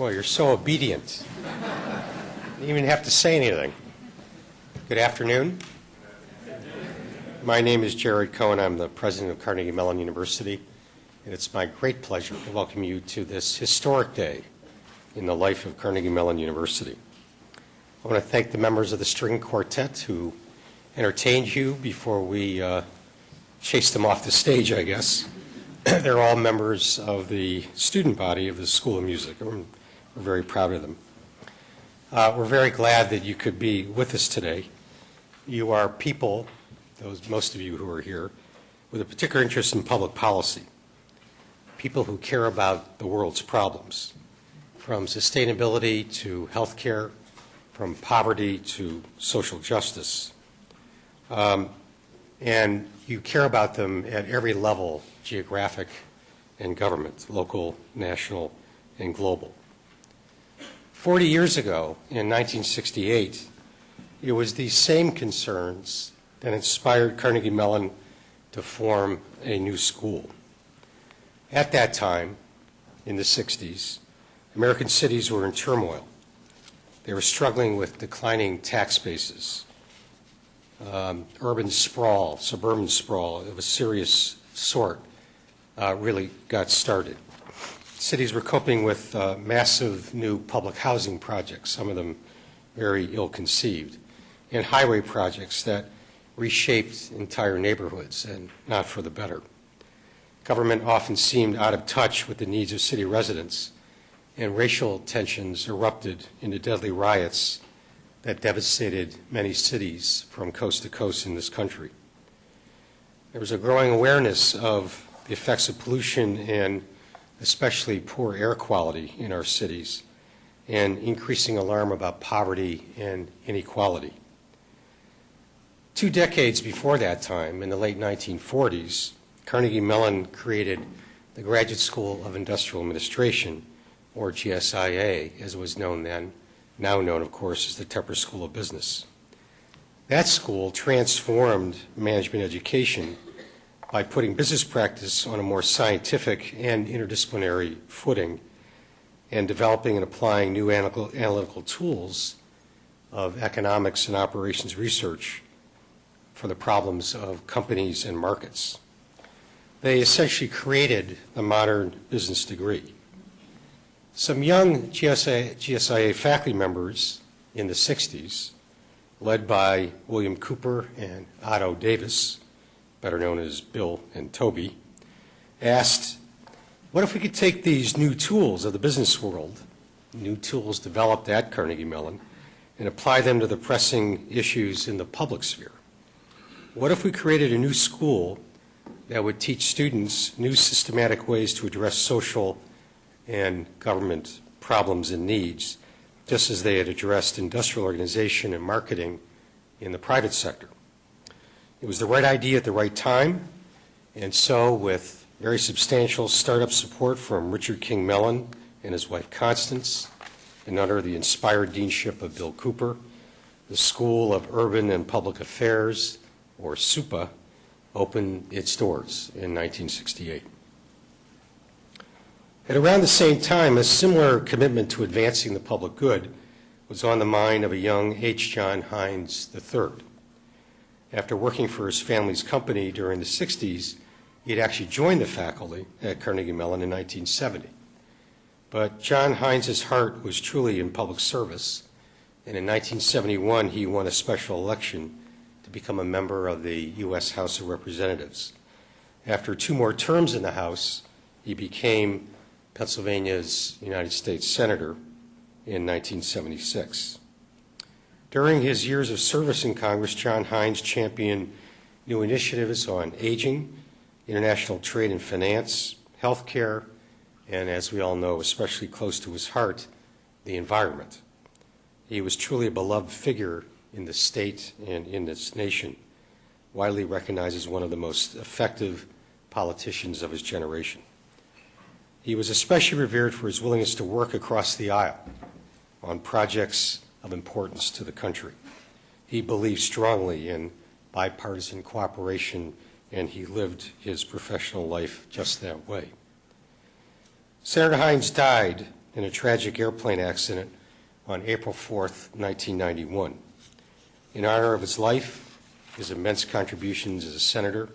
Well, you're so obedient. You didn't even have to say anything. Good afternoon. My name is Jared Cohen. I'm the president of Carnegie Mellon University, and it's my great pleasure to welcome you to this historic day in the life of Carnegie Mellon University. I want to thank the members of the string quartet who entertained you before we chased them off the stage, I guess. They're all members of the student body of the School of Music. We're very proud of them. We're very glad that you could be with us today. You are people, most of you who are here, with a particular interest in public policy, people who care about the world's problems, from sustainability to health care, from poverty to social justice. And you care about them at every level, geographic and government, local, national, and global. 40 years ago, in 1968, it was these same concerns that inspired Carnegie Mellon to form a new school. At that time, in the 60s, American cities were in turmoil. They were struggling with declining tax bases, urban sprawl, suburban sprawl of a serious sort really got started. Cities were coping with massive new public housing projects, some of them very ill-conceived, and highway projects that reshaped entire neighborhoods, and not for the better. Government often seemed out of touch with the needs of city residents, and racial tensions erupted into deadly riots that devastated many cities from coast to coast in this country. There was a growing awareness of the effects of pollution and especially poor air quality in our cities, and increasing alarm about poverty and inequality. 2 decades before that time, in the late 1940s, Carnegie Mellon created the Graduate School of Industrial Administration, or GSIA, as it was known then, now known, of course, as the Tepper School of Business. That school transformed management education by putting business practice on a more scientific and interdisciplinary footing, and developing and applying new analytical tools of economics and operations research for the problems of companies and markets. They essentially created the modern business degree. Some young GSIA faculty members in the 60s, led by William Cooper and Otto Davis, better known as Bill and Toby, asked, what if we could take these new tools of the business world, new tools developed at Carnegie Mellon, and apply them to the pressing issues in the public sphere? What if we created a new school that would teach students new systematic ways to address social and government problems and needs, just as they had addressed industrial organization and marketing in the private sector? It was the right idea at the right time, and so with very substantial startup support from Richard King Mellon and his wife Constance, and under the inspired deanship of Bill Cooper, the School of Urban and Public Affairs, or SUPA, opened its doors in 1968. At around the same time, a similar commitment to advancing the public good was on the mind of a young H. John Heinz III. After working for his family's company during the 60s, he had actually joined the faculty at Carnegie Mellon in 1970. But John Heinz's heart was truly in public service, and in 1971 he won a special election to become a member of the U.S. House of Representatives. After 2 more terms in the House, he became Pennsylvania's United States Senator in 1976. During his years of service in Congress, John Heinz championed new initiatives on aging, international trade and finance, health care, and as we all know, especially close to his heart, the environment. He was truly a beloved figure in the state and in this nation, widely recognized as one of the most effective politicians of his generation. He was especially revered for his willingness to work across the aisle on projects of importance to the country. He believed strongly in bipartisan cooperation, and he lived his professional life just that way. Senator Heinz died in a tragic airplane accident on April 4th, 1991. In honor of his life, his immense contributions as a senator,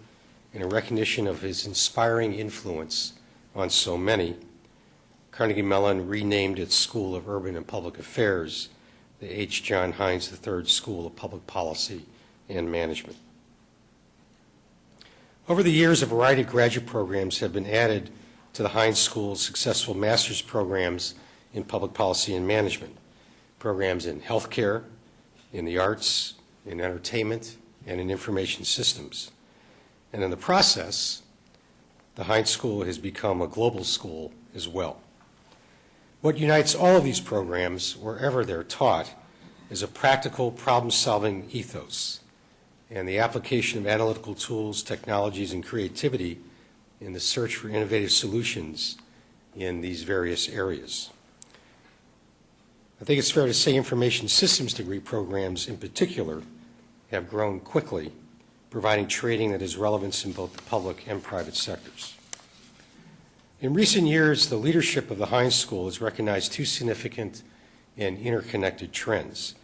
and in recognition of his inspiring influence on so many, Carnegie Mellon renamed its School of Urban and Public Affairs the H. John Heinz III School of Public Policy and Management. Over the years, a variety of graduate programs have been added to the Heinz School's successful master's programs in public policy and management, programs in healthcare, in the arts, in entertainment, and in information systems. And in the process, the Heinz School has become a global school as well. What unites all of these programs, wherever they're taught, is a practical problem-solving ethos and the application of analytical tools, technologies, and creativity in the search for innovative solutions in these various areas. I think it's fair to say information systems degree programs in particular have grown quickly, providing training that has relevance in both the public and private sectors. In recent years, the leadership of the Heinz School has recognized two significant and interconnected trends.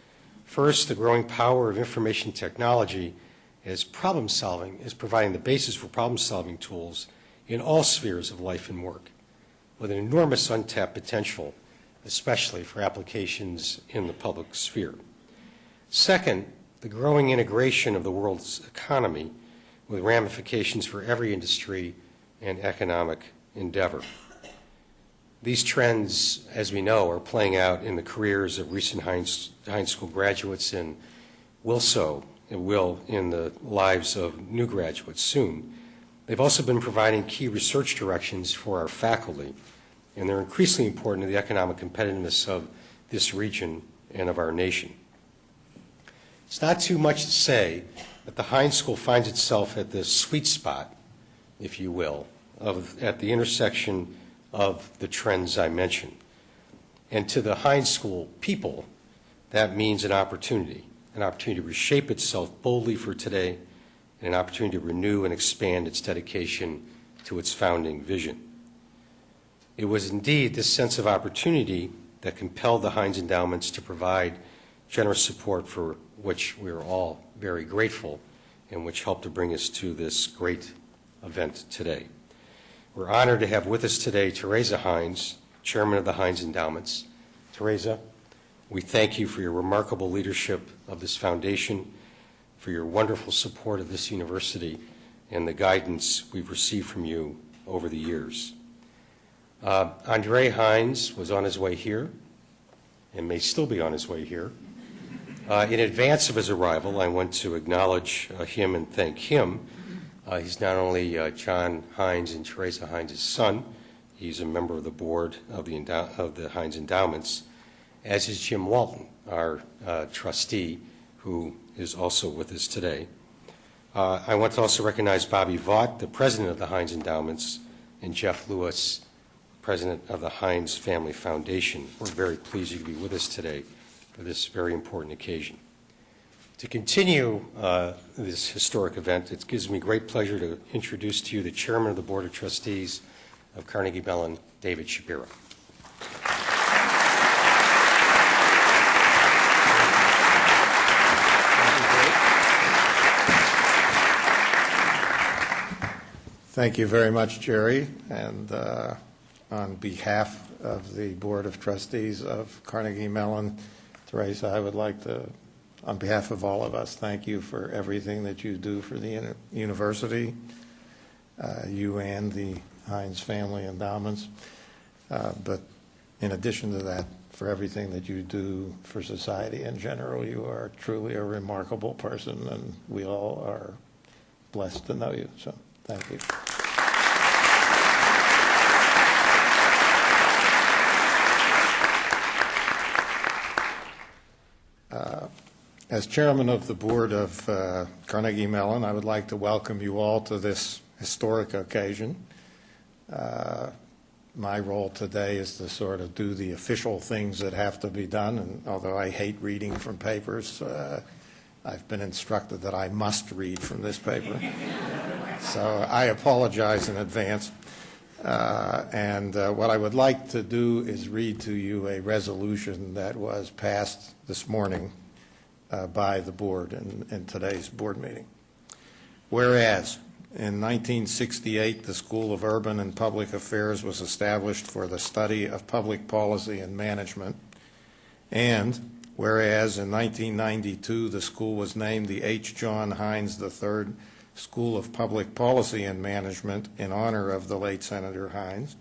First, the growing power of information technology as problem solving is providing the basis for problem solving tools in all spheres of life and work, with an enormous untapped potential, especially for applications in the public sphere. Second, the growing integration of the world's economy with ramifications for every industry and economic endeavor. These trends, as we know, are playing out in the careers of recent Heinz School graduates and will in the lives of new graduates soon. They've also been providing key research directions for our faculty, and they're increasingly important to the economic competitiveness of this region and of our nation. It's not too much to say that the Heinz School finds itself at the sweet spot, if you will, at the intersection of the trends I mentioned. And to the Heinz School people, that means an opportunity to reshape itself boldly for today, and an opportunity to renew and expand its dedication to its founding vision. It was indeed this sense of opportunity that compelled the Heinz Endowments to provide generous support, for which we are all very grateful, and which helped to bring us to this great event today. We're honored to have with us today Teresa Heinz, Chairman of the Heinz Endowments. Teresa, we thank you for your remarkable leadership of this foundation, for your wonderful support of this university, and the guidance we've received from you over the years. Andre Heinz was on his way here, and may still be on his way here. In advance of his arrival, I want to acknowledge him and thank him. He's not only John Heinz and Teresa Heinz's son, he's a member of the board of the Heinz Endowments, as is Jim Walton, our trustee, who is also with us today. I want to also recognize Bobby Vaught, the president of the Heinz Endowments, and Jeff Lewis, president of the Heinz Family Foundation. We're very pleased you could be with us today for this very important occasion. To continue this historic event, it gives me great pleasure to introduce to you the chairman of the Board of Trustees of Carnegie Mellon, David Shapiro. Thank you very much, Jerry. And on behalf of the Board of Trustees of Carnegie Mellon, Teresa, I would like to, on behalf of all of us, thank you for everything that you do for the university, you and the Heinz Family Endowments. But in addition to that, for everything that you do for society in general, you are truly a remarkable person, and we all are blessed to know you. So thank you. As chairman of the board of Carnegie Mellon, I would like to welcome you all to this historic occasion. My role today is to sort of do the official things that have to be done, and although I hate reading from papers, I've been instructed that I must read from this paper. So I apologize in advance. What I would like to do is read to you a resolution that was passed this morning by the board in today's board meeting. Whereas in 1968, the School of Urban and Public Affairs was established for the study of public policy and management. And whereas in 1992, the school was named the H. John Heinz III School of Public Policy and Management in honor of the late Senator Heinz.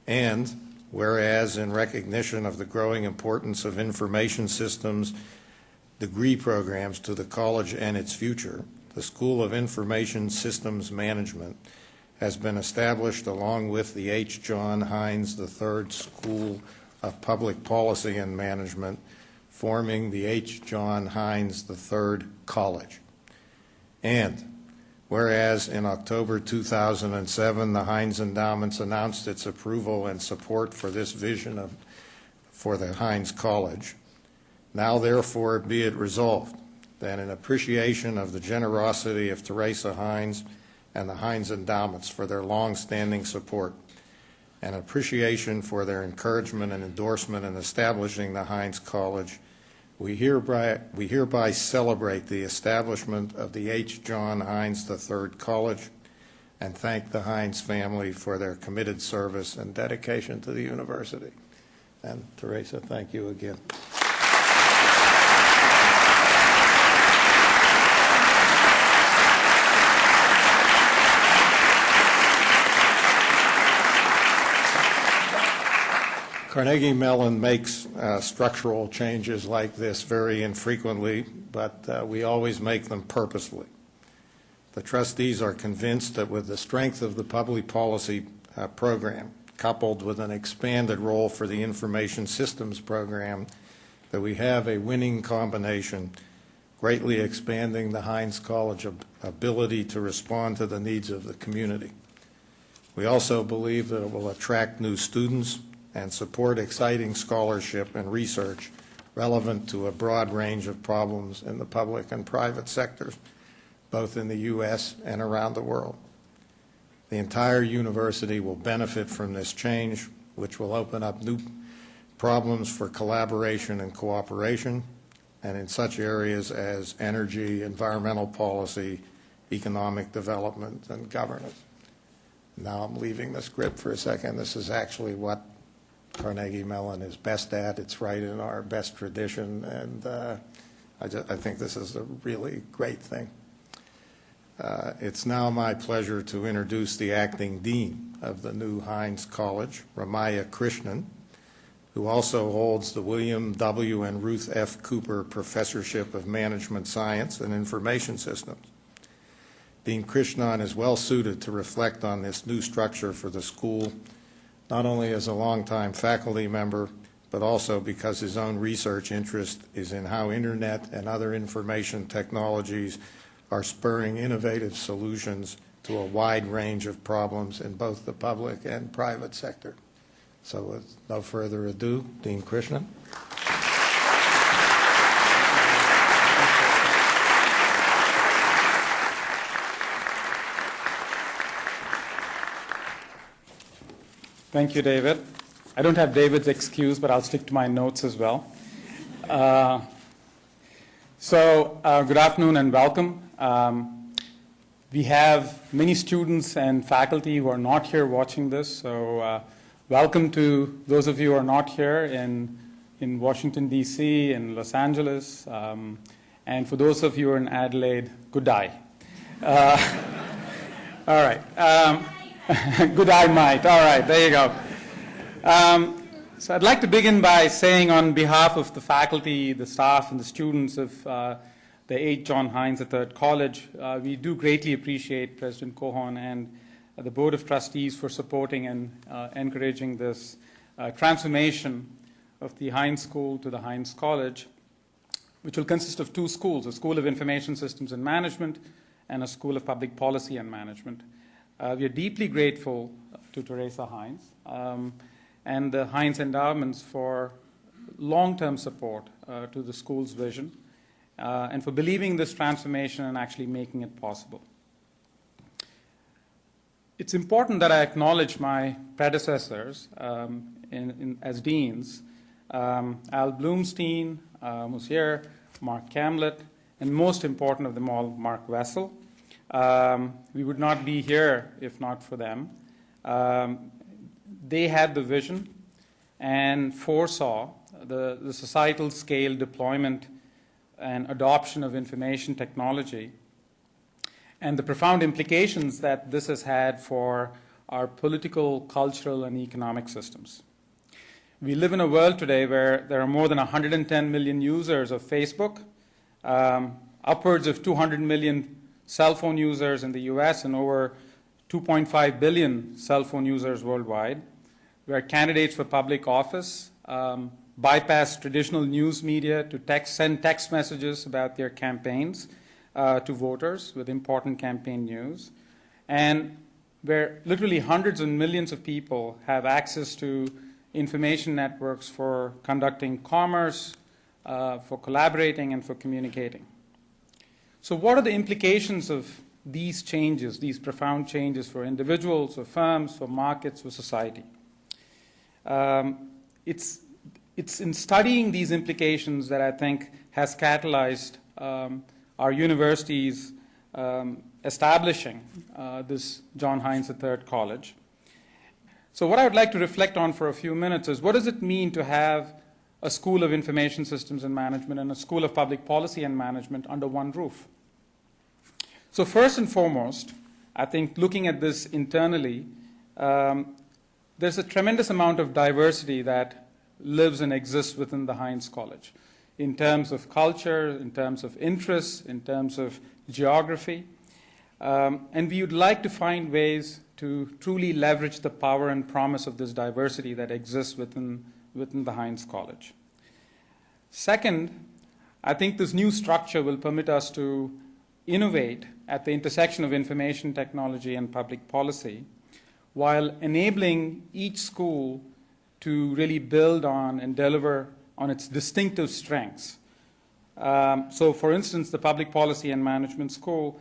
And whereas in recognition of the growing importance of information systems degree programs to the college and its future, the School of Information Systems Management has been established along with the H. John Heinz III School of Public Policy and Management, forming the H. John Heinz III College. And whereas in October 2007, the Heinz Endowments announced its approval and support for this vision for the Heinz College, now therefore be it resolved that in appreciation of the generosity of Teresa Heinz and the Heinz Endowments for their long-standing support, and appreciation for their encouragement and endorsement in establishing the Heinz College, we hereby celebrate the establishment of the H. John Heinz III College and thank the Heinz family for their committed service and dedication to the university. And Teresa, thank you again. Carnegie Mellon makes structural changes like this very infrequently, but we always make them purposefully. The trustees are convinced that with the strength of the public policy program, coupled with an expanded role for the information systems program, that we have a winning combination, greatly expanding the Heinz College ability to respond to the needs of the community. We also believe that it will attract new students and support exciting scholarship and research relevant to a broad range of problems in the public and private sectors, both in the U.S. and around the world. The entire university will benefit from this change, which will open up new problems for collaboration and cooperation, and in such areas as energy, environmental policy, economic development, and governance. Now I'm leaving the script for a second. This is actually what Carnegie Mellon is best at. It's right in our best tradition, and I think this is a really great thing. It's now my pleasure to introduce the acting dean of the new Heinz College, Ramayya Krishnan, who also holds the William W. and Ruth F. Cooper Professorship of Management Science and Information Systems. Dean Krishnan is well suited to reflect on this new structure for the school, not only as a longtime faculty member, but also because his own research interest is in how Internet and other information technologies are spurring innovative solutions to a wide range of problems in both the public and private sector. So with no further ado, Dean Krishnan. Thank you, David. I don't have David's excuse, but I'll stick to my notes as well. Good afternoon and welcome. We have many students and faculty who are not here watching this, so welcome to those of you who are not here in Washington, D.C., in Los Angeles, and for those of you who are in Adelaide, good day. All right. Good eye might. All right, there you go. So I'd like to begin by saying on behalf of the faculty, the staff, and the students of the H. John Heinz III College, we do greatly appreciate President Cohen and the Board of Trustees for supporting and encouraging this transformation of the Heinz School to the Heinz College, which will consist of two schools, a School of Information Systems and Management and a School of Public Policy and Management. We are deeply grateful to Teresa Heinz and the Heinz Endowments for long-term support to the school's vision and for believing this transformation and actually making it possible. It's important that I acknowledge my predecessors as deans, Al Bloomstein, who's here, Mark Camlett, and most important of them all, Mark Wessel. We would not be here if not for them. They had the vision and foresaw the societal scale deployment and adoption of information technology and the profound implications that this has had for our political, cultural, and economic systems. We live in a world today where there are more than 110 million users of Facebook, upwards of 200 million cell phone users in the US, and over 2.5 billion cell phone users worldwide, where candidates for public office bypass traditional news media to send text messages about their campaigns to voters with important campaign news, and where literally hundreds and millions of people have access to information networks for conducting commerce, for collaborating, and for communicating. So what are the implications of these changes, these profound changes for individuals, for firms, for markets, for society? It's in studying these implications that I think has catalyzed our universities establishing this John Heinz III College. So what I would like to reflect on for a few minutes is, what does it mean to have a School of Information Systems and Management and a School of Public Policy and Management under one roof? So first and foremost, I think looking at this internally, there's a tremendous amount of diversity that lives and exists within the Heinz College in terms of culture, in terms of interests, in terms of geography. And we would like to find ways to truly leverage the power and promise of this diversity that exists within the Heinz College. Second, I think this new structure will permit us to innovate at the intersection of information technology and public policy, while enabling each school to really build on and deliver on its distinctive strengths. So for instance, the Public Policy and Management School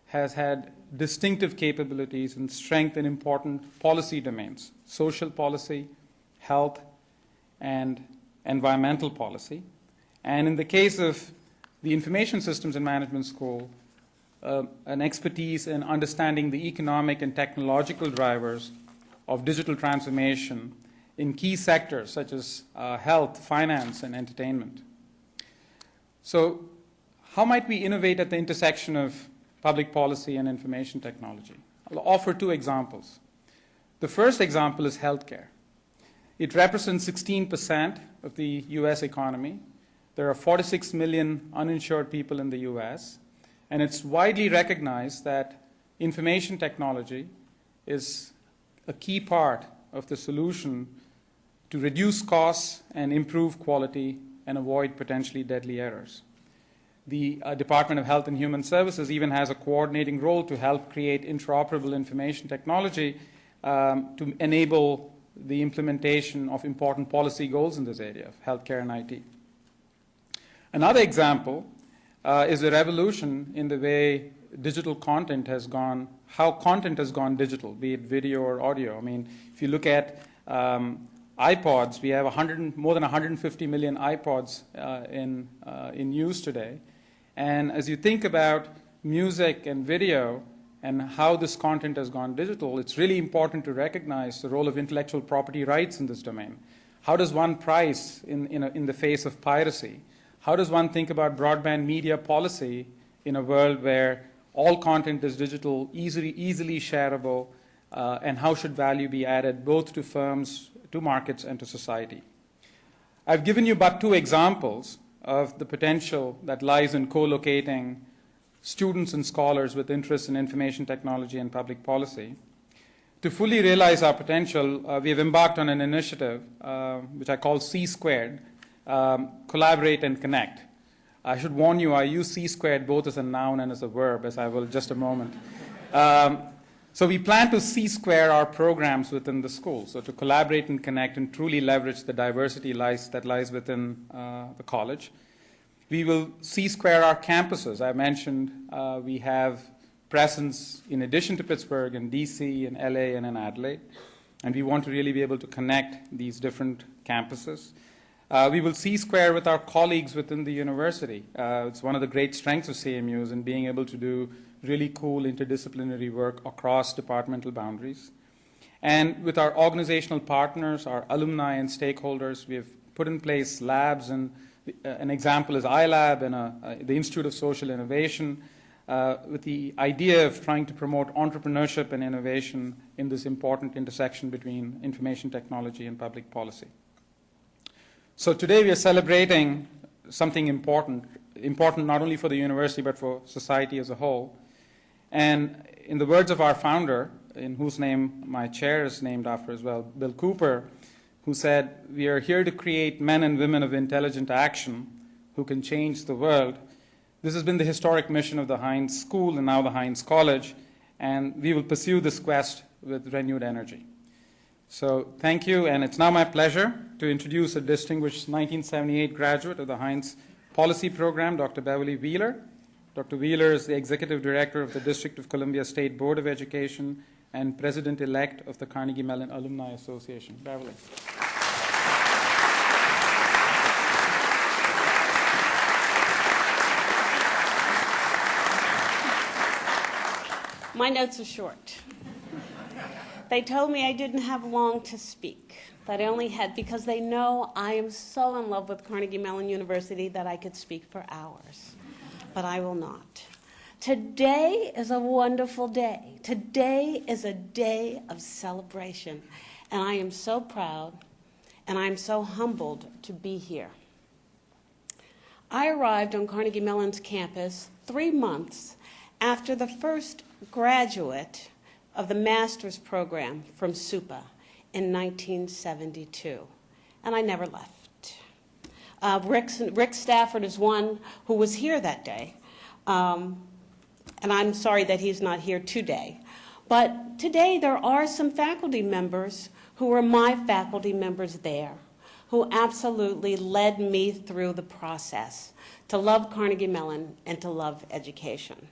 has had distinctive capabilities and strength in important policy domains: social policy, health, and environmental policy. And in the case of the Information Systems and Management School, an expertise in understanding the economic and technological drivers of digital transformation in key sectors such as health, finance, and entertainment. So how might we innovate at the intersection of public policy and information technology? I'll offer two examples. The first example is healthcare. It represents 16% of the US economy. There are 46 million uninsured people in the US, and it's widely recognized that information technology is a key part of the solution to reduce costs and improve quality and avoid potentially deadly errors. The Department of Health and Human Services even has a coordinating role to help create interoperable information technology to enable the implementation of important policy goals in this area of healthcare and IT. Another example is the revolution in the way digital content has gone, how content has gone digital, be it video or audio. I mean, if you look at iPods, we have more than 150 million iPods in use today. And as you think about music and video and how this content has gone digital, it's really important to recognize the role of intellectual property rights in this domain. How does one price in the face of piracy? How does one think about broadband media policy in a world where all content is digital, easily shareable, and how should value be added both to firms, to markets, and to society? I've given you but two examples of the potential that lies in co-locating students and scholars with interests in information technology and public policy. To fully realize our potential, we have embarked on an initiative which I call C Squared, Collaborate and Connect. I should warn you, I use C Squared both as a noun and as a verb, as I will in just a moment. So we plan to C-square our programs within the school, so to collaborate and connect and truly leverage the diversity that lies within the college. We will C-square our campuses. I mentioned we have presence in addition to Pittsburgh in DC and LA and in Adelaide. And we want to really be able to connect these different campuses. We will C-square with our colleagues within the university. It's one of the great strengths of CMUs in being able to do really cool interdisciplinary work across departmental boundaries. And with our organizational partners, our alumni and stakeholders, we have put in place labs, and an example is iLab and the Institute of Social Innovation, with the idea of trying to promote entrepreneurship and innovation in this important intersection between information technology and public policy. So today we are celebrating something important not only for the university but for society as a whole. And in the words of our founder, in whose name my chair is named after as well, Bill Cooper, who said, "We are here to create men and women of intelligent action who can change the world." This has been the historic mission of the Heinz School and now the Heinz College, and we will pursue this quest with renewed energy. So thank you, and it's now my pleasure to introduce a distinguished 1978 graduate of the Heinz Policy Program, Dr. Beverly Wheeler. Dr. Wheeler is the Executive Director of the District of Columbia State Board of Education and President-elect of the Carnegie Mellon Alumni Association. Beverly. My notes are short. They told me I didn't have long to speak, that I only had, because they know I am so in love with Carnegie Mellon University that I could speak for hours, but I will not. Today is a wonderful day. Today is a day of celebration, and I am so proud, and I'm so humbled to be here. I arrived on Carnegie Mellon's campus 3 months after the first graduate of the master's program from SUPA in 1972, and I never left. Rick Stafford is one who was here that day, and I'm sorry that he's not here today. But today there are some faculty members who were my faculty members there, who absolutely led me through the process to love Carnegie Mellon and to love education.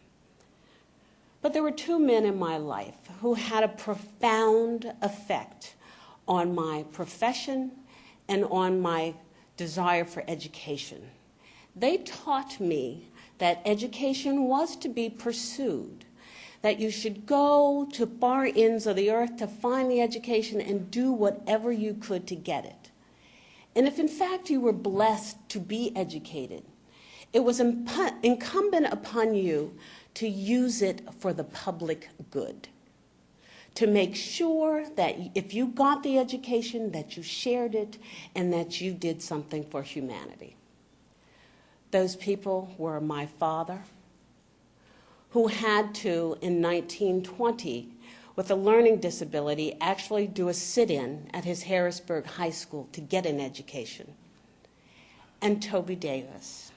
But there were 2 men in my life who had a profound effect on my profession and on my desire for education. They taught me that education was to be pursued, that you should go to far ends of the earth to find the education and do whatever you could to get it. And if in fact you were blessed to be educated, it was incumbent upon you to use it for the public good, to make sure that if you got the education, that you shared it and that you did something for humanity. Those people were my father, who had to, in 1920, with a learning disability, actually do a sit-in at his Harrisburg High School to get an education, and Toby Davis,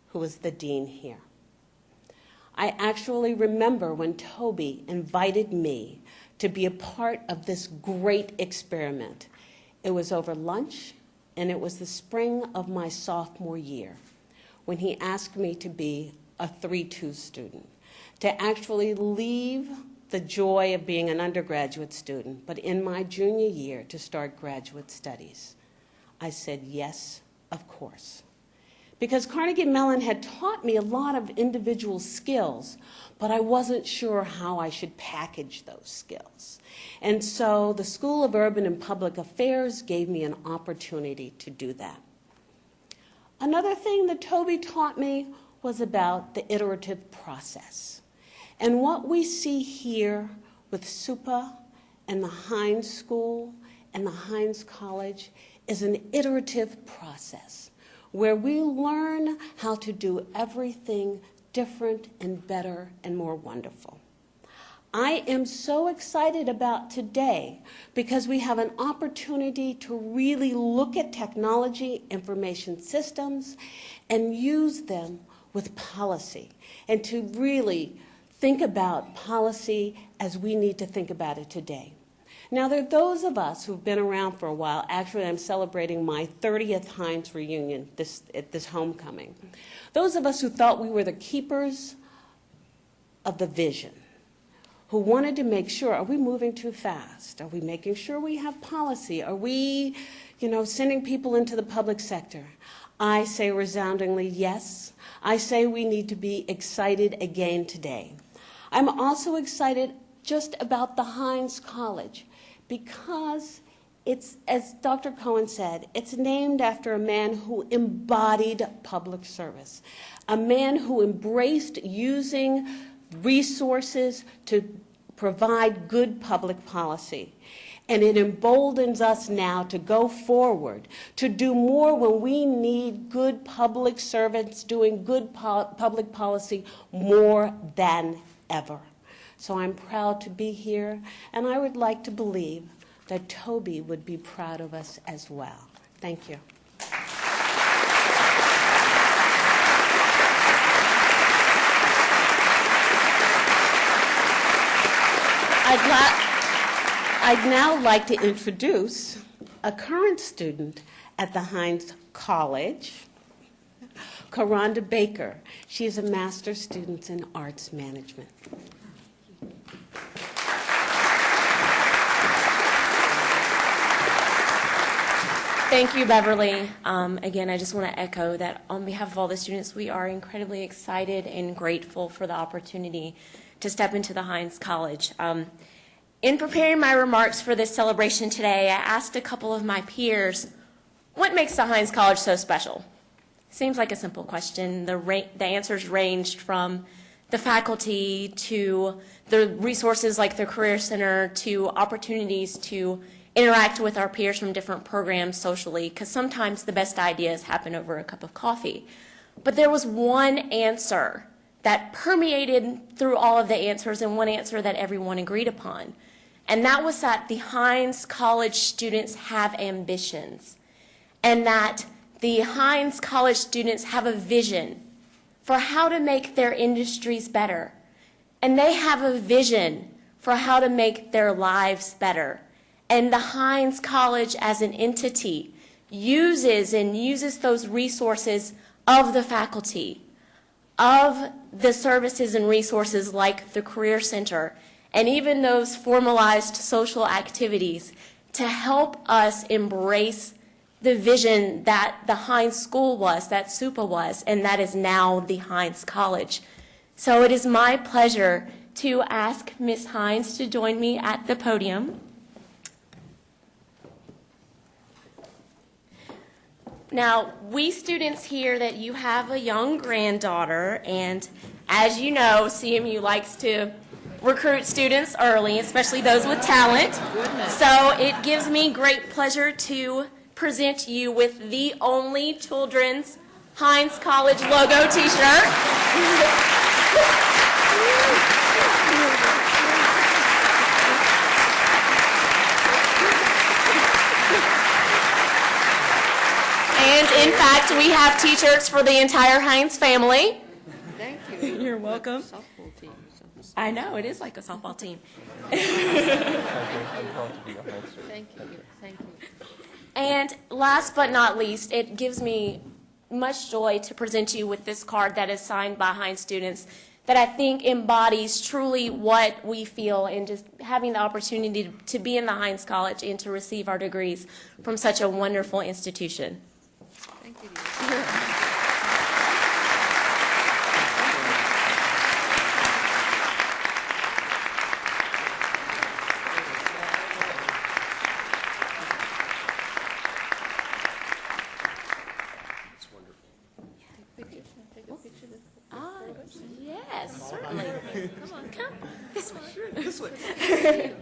who was the dean here. I actually remember when Toby invited me to be a part of this great experiment. It was over lunch, and it was the spring of my sophomore year when he asked me to be a 3-2 student, to actually leave the joy of being an undergraduate student, but in my junior year to start graduate studies. I said, yes, of course. Because Carnegie Mellon had taught me a lot of individual skills, but I wasn't sure how I should package those skills. And so the School of Urban and Public Affairs gave me an opportunity to do that. Another thing that Toby taught me was about the iterative process. And what we see here with SUPA and the Heinz School and the Heinz College is an iterative process where we learn how to do everything different and better and more wonderful. I am so excited about today because we have an opportunity to really look at technology, information systems, and use them with policy, and to really think about policy as we need to think about it today. Now, there are those of us who've been around for a while. Actually, I'm celebrating my 30th Heinz reunion at this homecoming. Those of us who thought we were the keepers of the vision, who wanted to make sure, are we moving too fast? Are we making sure we have policy? Are we, sending people into the public sector? I say resoundingly yes. I say we need to be excited again today. I'm also excited just about the Heinz College because it's, as Dr. Cohen said, it's named after a man who embodied public service, a man who embraced using resources to provide good public policy. And it emboldens us now to go forward, to do more when we need good public servants doing good public policy more than ever. So I'm proud to be here, and I would like to believe that Toby would be proud of us as well. Thank you. I'd now like to introduce a current student at the Heinz College, Conrhonda Baker. She is a master's student in arts management. Thank you, Beverly. Again, I just want to echo that on behalf of all the students, we are incredibly excited and grateful for the opportunity to step into the Heinz College. In preparing my remarks for this celebration today, I asked a couple of my peers, what makes the Heinz College so special? Seems like a simple question. The answers ranged from the faculty to the resources like the Career Center to opportunities to interact with our peers from different programs socially, because sometimes the best ideas happen over a cup of coffee. But there was one answer that permeated through all of the answers and one answer that everyone agreed upon. And that was that the Heinz College students have ambitions, and that the Heinz College students have a vision for how to make their industries better. And they have a vision for how to make their lives better. And the Heinz College as an entity uses those resources of the faculty, of the services and resources like the Career Center, and even those formalized social activities to help us embrace the vision that the Heinz School was, that SUPA was, and that is now the Heinz College. So it is my pleasure to ask Ms. Heinz to join me at the podium. Now, we students hear that you have a young granddaughter, and as you know, CMU likes to recruit students early, especially those with talent. So it gives me great pleasure to present you with the only children's Heinz College logo t-shirt. And in fact, we have t-shirts for the entire Heinz family. Thank you. You're welcome. Softball team. I know, it is like a softball team. Thank you. Thank you. And last but not least, it gives me much joy to present you with this card that is signed by Heinz students that I think embodies truly what we feel in just having the opportunity to be in the Heinz College and to receive our degrees from such a wonderful institution. Thank you. Yes, certainly. Come on. Come this way. This way.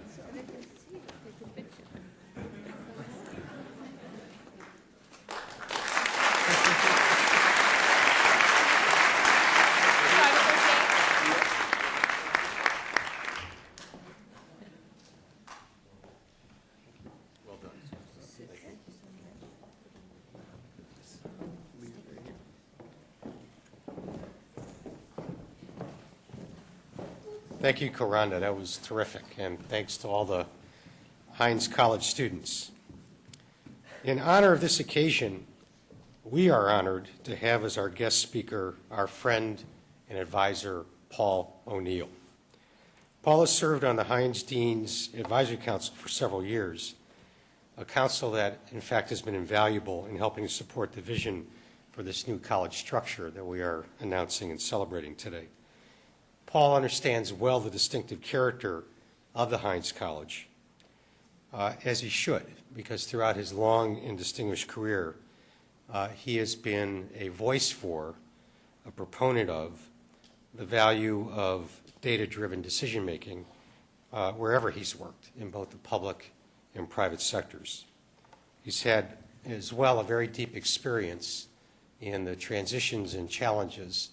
Thank you, Conrhonda. That was terrific, and thanks to all the Heinz College students. In honor of this occasion, we are honored to have as our guest speaker our friend and advisor, Paul O'Neill. Paul has served on the Heinz Dean's Advisory Council for several years, a council that, in fact, has been invaluable in helping to support the vision for this new college structure that we are announcing and celebrating today. Paul understands well the distinctive character of the Heinz College, as he should, because throughout his long and distinguished career, he has been a voice for, a proponent of, the value of data-driven decision-making wherever he's worked, in both the public and private sectors. He's had, as well, a very deep experience in the transitions and challenges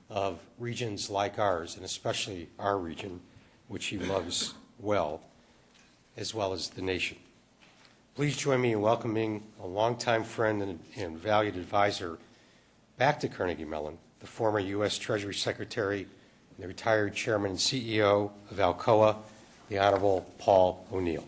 of regions like ours, and especially our region, which he loves well as the nation. Please join me in welcoming a longtime friend and valued advisor back to Carnegie Mellon, the former U.S. Treasury Secretary and the retired Chairman and CEO of Alcoa, the Honorable Paul O'Neill.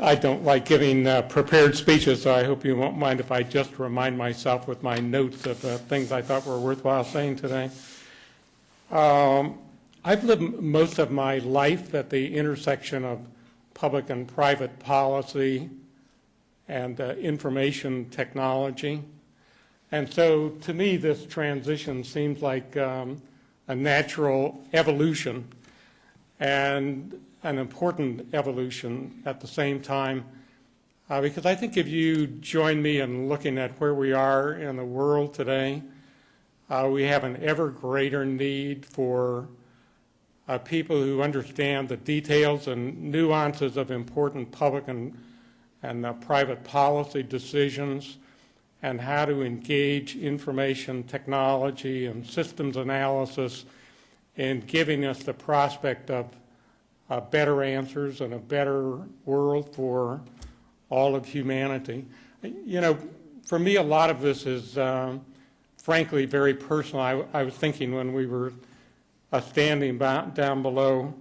I don't like giving prepared speeches, so I hope you won't mind if I just remind myself with my notes of things I thought were worthwhile saying today. I've lived most of my life at the intersection of public and private policy and information technology. And so to me, this transition seems like a natural evolution and an important evolution at the same time, because I think if you join me in looking at where we are in the world today, we have an ever greater need for people who understand the details and nuances of important public and private policy decisions, and how to engage information technology and systems analysis in giving us the prospect of better answers and a better world for all of humanity. You know, for me, a lot of this is, frankly, very personal. I was thinking when we were standing down below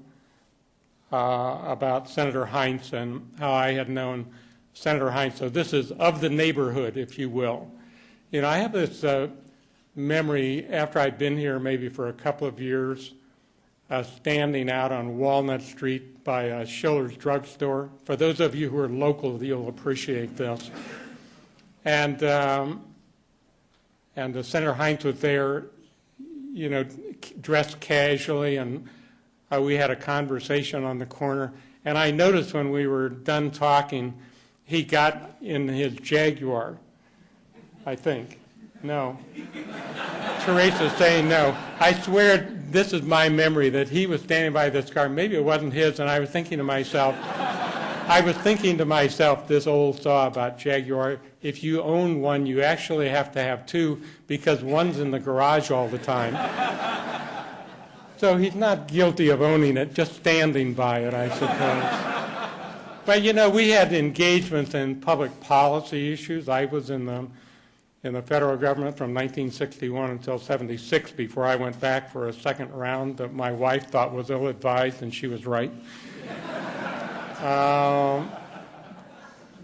about Senator Heinz and how I had known Senator Heinz. So this is of the neighborhood, if you will. You know, I have this memory after I'd been here maybe for a couple of years, standing out on Walnut Street by Schiller's drugstore. For those of you who are local, you'll appreciate this. And Senator Heinz was there, you know, dressed casually, and we had a conversation on the corner. And I noticed when we were done talking, he got in his Jaguar, I think. No. Teresa's saying no. I swear this is my memory that he was standing by this car. Maybe it wasn't his, and I was thinking to myself, this old saw about Jaguar. If you own one, you actually have to have two because one's in the garage all the time. So he's not guilty of owning it, just standing by it, I suppose. But, you know, we had engagements in public policy issues. I was in the federal government from 1961 until 76 before I went back for a second round that my wife thought was ill-advised, and she was right.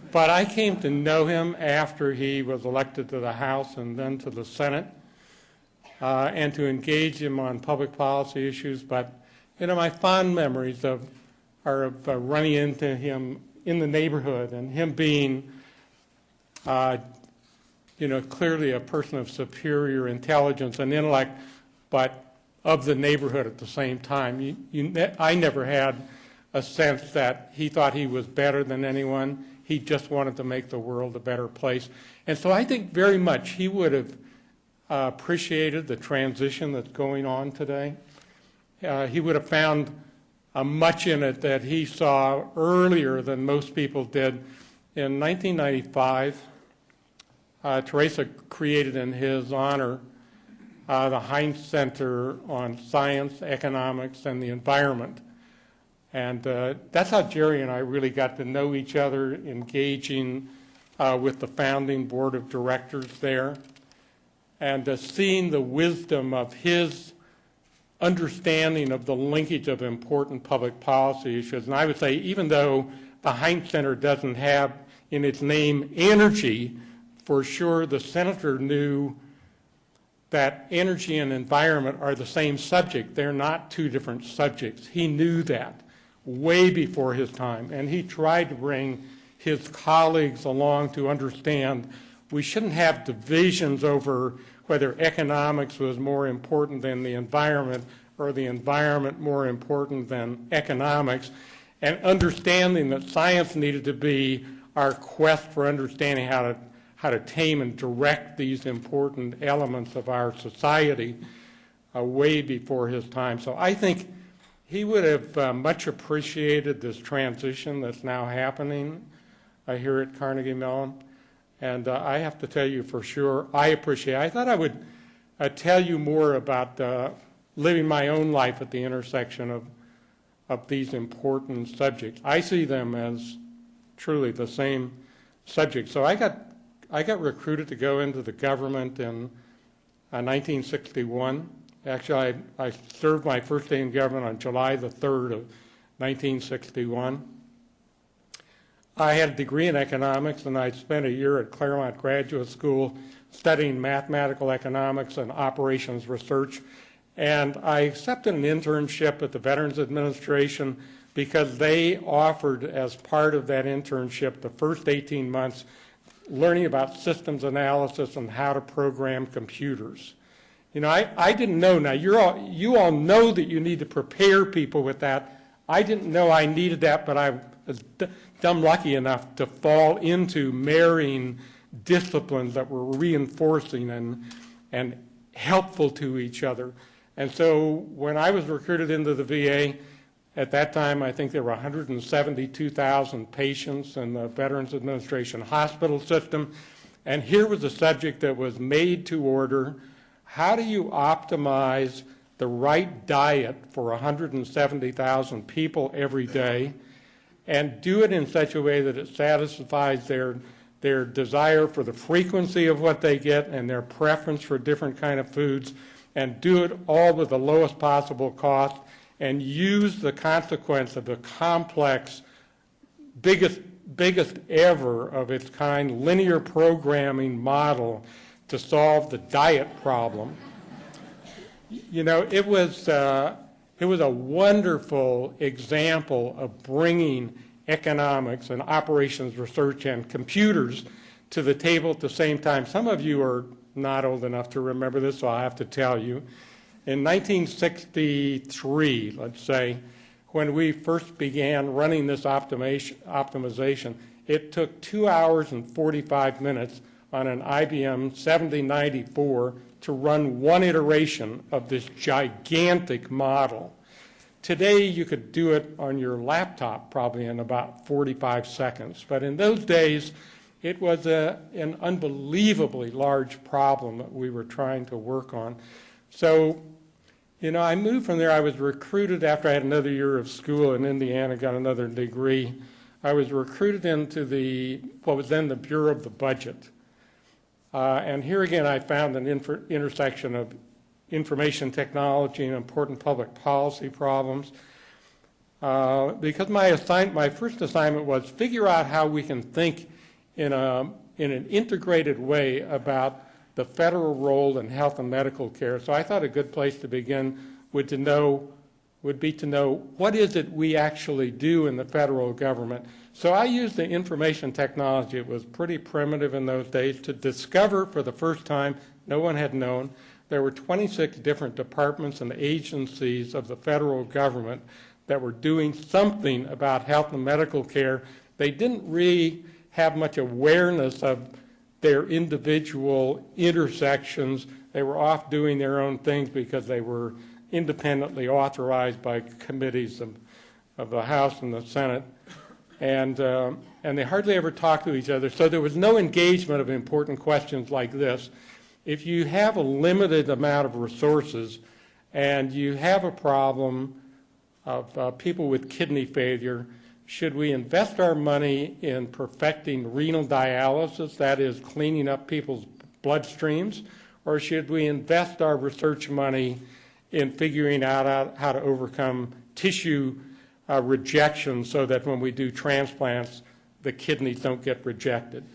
But I came to know him after he was elected to the House and then to the Senate, and to engage him on public policy issues. But, you know, my fond memories are of running into him in the neighborhood and him being you know, clearly a person of superior intelligence and intellect, but of the neighborhood at the same time. I never had a sense that he thought he was better than anyone. He just wanted to make the world a better place. And so I think very much he would have appreciated the transition that's going on today. He would have found much in it that he saw earlier than most people did. In 1995, Teresa created in his honor the Heinz Center on Science, Economics, and the Environment. And that's how Jerry and I really got to know each other, engaging with the founding board of directors there, and seeing the wisdom of his understanding of the linkage of important public policy issues. And I would say, even though the Heinz Center doesn't have in its name energy, for sure the senator knew that energy and environment are the same subject. They're not two different subjects. He knew that way before his time, and he tried to bring his colleagues along to understand we shouldn't have divisions over whether economics was more important than the environment or the environment more important than economics, and understanding that science needed to be our quest for understanding how to tame and direct these important elements of our society way before his time. So I think he would have much appreciated this transition that's now happening here at Carnegie Mellon. And I have to tell you for sure, I appreciate it. I thought I would tell you more about living my own life at the intersection of these important subjects. I see them as truly the same subject. So I got recruited to go into the government in 1961. Actually, I served my first day in government on July the 3rd of 1961. I had a degree in economics, and I spent a year at Claremont Graduate School studying mathematical economics and operations research. And I accepted an internship at the Veterans Administration because they offered, as part of that internship, the first 18 months learning about systems analysis and how to program computers. You know, I didn't know. Now, you all know that you need to prepare people with that. I didn't know I needed that, but I was dumb lucky enough to fall into marrying disciplines that were reinforcing and helpful to each other. And so when I was recruited into the VA, at that time I think there were 172,000 patients in the Veterans Administration hospital system. And here was a subject that was made to order. How do you optimize the right diet for 170,000 people every day and do it in such a way that it satisfies their desire for the frequency of what they get and their preference for different kind of foods, and do it all with the lowest possible cost, and use the consequence of the complex, biggest ever of its kind linear programming model to solve the diet problem. You know, it was a wonderful example of bringing economics and operations research and computers to the table at the same time. Some of you are not old enough to remember this, so I have to tell you. In 1963, let's say, when we first began running this optimization, it took 2 hours and 45 minutes on an IBM 7094 to run one iteration of this gigantic model. Today, you could do it on your laptop probably in about 45 seconds. But in those days, it was an unbelievably large problem that we were trying to work on. So, you know, I moved from there. I was recruited after I had another year of school in Indiana, got another degree. I was recruited into what was then the Bureau of the Budget. And here again, I found an intersection of information technology and important public policy problems. Because my first assignment was figure out how we can think in an integrated way about the federal role in health and medical care. So I thought a good place to begin would be to know what is it we actually do in the federal government. So I used the information technology, it was pretty primitive in those days, to discover for the first time, no one had known, there were 26 different departments and agencies of the federal government that were doing something about health and medical care. They didn't really have much awareness of their individual intersections. They were off doing their own things because they were independently authorized by committees of the House and the Senate. And they hardly ever talked to each other. So there was no engagement of important questions like this. If you have a limited amount of resources and you have a problem of people with kidney failure, should we invest our money in perfecting renal dialysis, that is cleaning up people's bloodstreams, or should we invest our research money in figuring out how to overcome tissue rejection so that when we do transplants, the kidneys don't get rejected.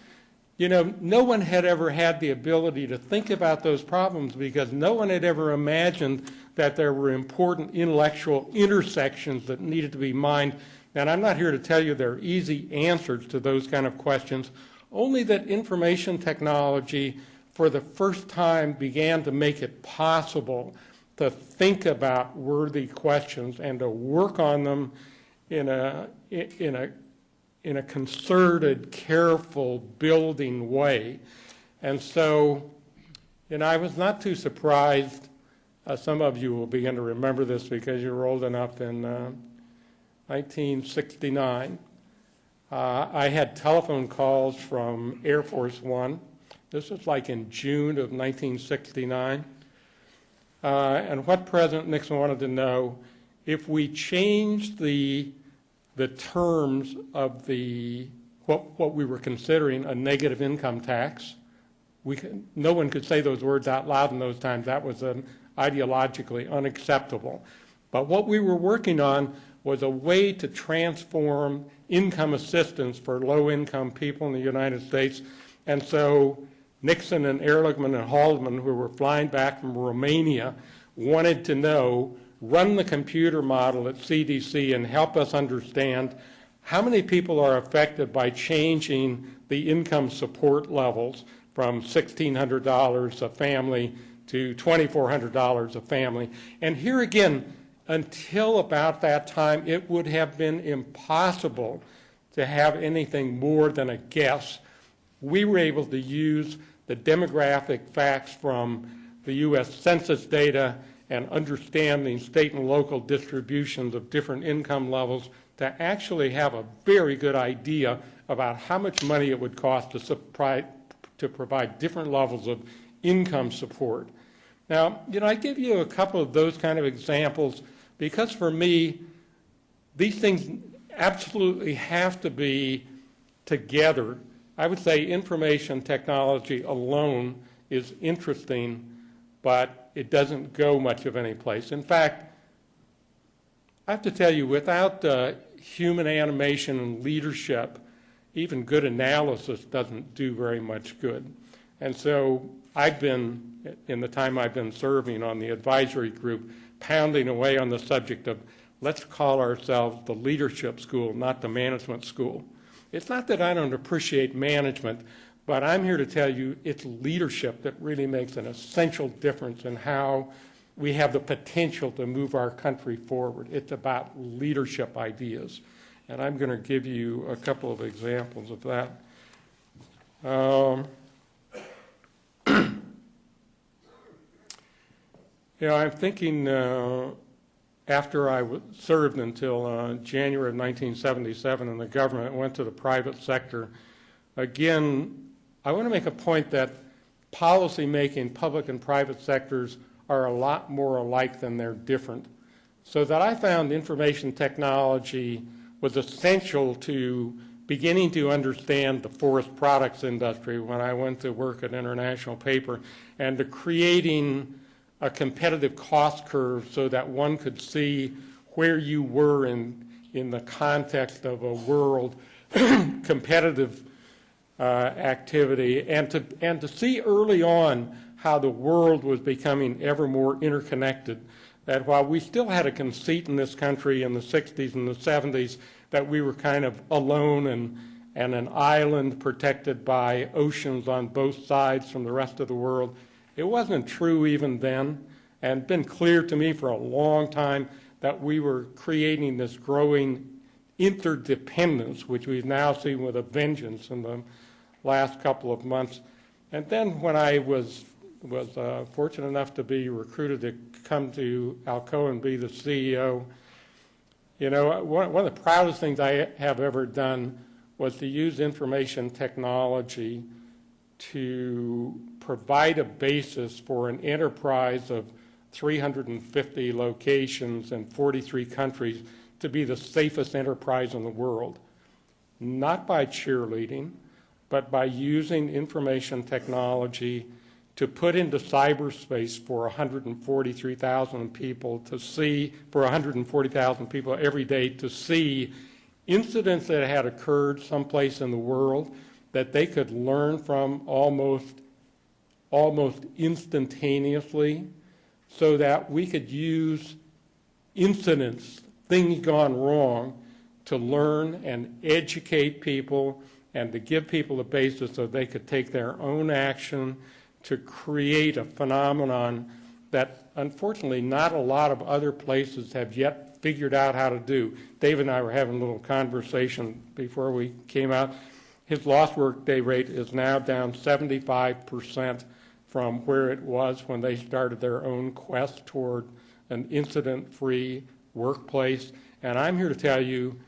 You know, no one had ever had the ability to think about those problems because no one had ever imagined that there were important intellectual intersections that needed to be mined. And I'm not here to tell you there are easy answers to those kind of questions, only that information technology for the first time began to make it possible to think about worthy questions and to work on them in a concerted, careful, building way. And so, you know, I was not too surprised. Some of you will begin to remember this because you were old enough in 1969. I had telephone calls from Air Force One. This was like in June of 1969. And what President Nixon wanted to know, if we changed the terms of what we were considering a negative income tax, no one could say those words out loud in those times. That was ideologically unacceptable. But what we were working on was a way to transform income assistance for low-income people in the United States. And so Nixon and Ehrlichman and Haldeman, who were flying back from Romania, wanted to know, run the computer model at CDC and help us understand how many people are affected by changing the income support levels from $1,600 a family to $2,400 a family. And here again, until about that time, it would have been impossible to have anything more than a guess. We were able to use the demographic facts from the U.S. Census data and understanding state and local distributions of different income levels to actually have a very good idea about how much money it would cost to provide different levels of income support. Now, you know, I give you a couple of those kind of examples because for me, these things absolutely have to be together. I would say information technology alone is interesting, but it doesn't go much of any place. In fact, I have to tell you, without human animation and leadership, even good analysis doesn't do very much good. And so I've been, in the time I've been serving on the advisory group, pounding away on the subject of let's call ourselves the leadership school, not the management school. It's not that I don't appreciate management, but I'm here to tell you it's leadership that really makes an essential difference in how we have the potential to move our country forward. It's about leadership ideas. And I'm going to give you a couple of examples of that. You know, I'm thinking after I served until January of 1977 in the government, went to the private sector. Again, I want to make a point that policy making, public and private sectors are a lot more alike than they're different. So that I found information technology was essential to beginning to understand the forest products industry when I went to work at International Paper and to creating a competitive cost curve so that one could see where you were in the context of a world competitive activity, and to see early on how the world was becoming ever more interconnected, that while we still had a conceit in this country in the 60s and the 70s that we were kind of alone and an island protected by oceans on both sides from the rest of the world, it wasn't true even then, and been clear to me for a long time that we were creating this growing interdependence, which we've now seen with a vengeance in the last couple of months. And then when I was fortunate enough to be recruited to come to Alcoa and be the CEO, you know, one of the proudest things I have ever done was to use information technology to provide a basis for an enterprise of 350 locations in 43 countries to be the safest enterprise in the world. Not by cheerleading, but by using information technology to put into cyberspace for 143,000 people to see, for 140,000 people every day to see incidents that had occurred someplace in the world that they could learn from almost instantaneously, so that we could use incidents, things gone wrong, to learn and educate people and to give people a basis so they could take their own action to create a phenomenon that unfortunately not a lot of other places have yet figured out how to do. Dave and I were having a little conversation before we came out. His lost workday rate is now down 75% from where it was when they started their own quest toward an incident-free workplace. And I'm here to tell you,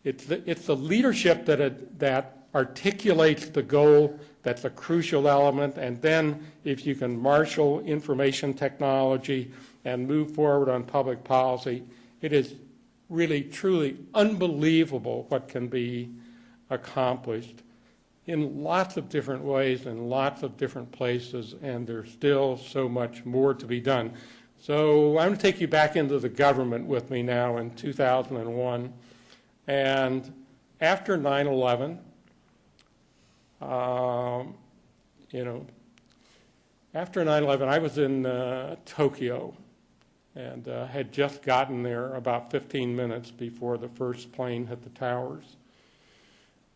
it's the leadership that articulates the goal that's a crucial element. And then if you can marshal information technology and move forward on public policy, it is really, truly unbelievable what can be accomplished in lots of different ways in lots of different places, and there's still so much more to be done. So I'm going to take you back into the government with me now in 2001. And after 9/11, after 9/11, I was in Tokyo and had just gotten there about 15 minutes before the first plane hit the towers.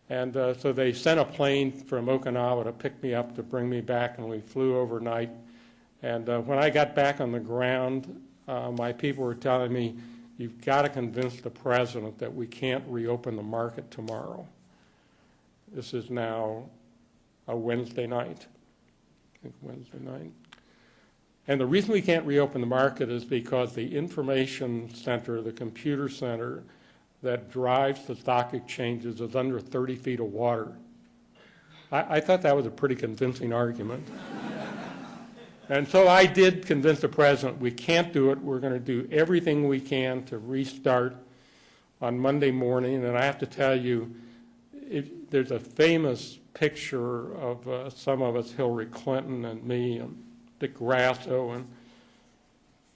And so they sent a plane from Okinawa to pick me up to bring me back, and we flew overnight. And when I got back on the ground, my people were telling me, you've got to convince the president that we can't reopen the market tomorrow. This is now a Wednesday night, I think Wednesday night. And the reason we can't reopen the market is because the information center, the computer center that drives the stock exchanges is under 30 feet of water. I thought that was a pretty convincing argument. And so I did convince the president we can't do it. We're going to do everything we can to restart on Monday morning. And I have to tell you, there's a famous picture of some of us, Hillary Clinton and me and Dick Grasso and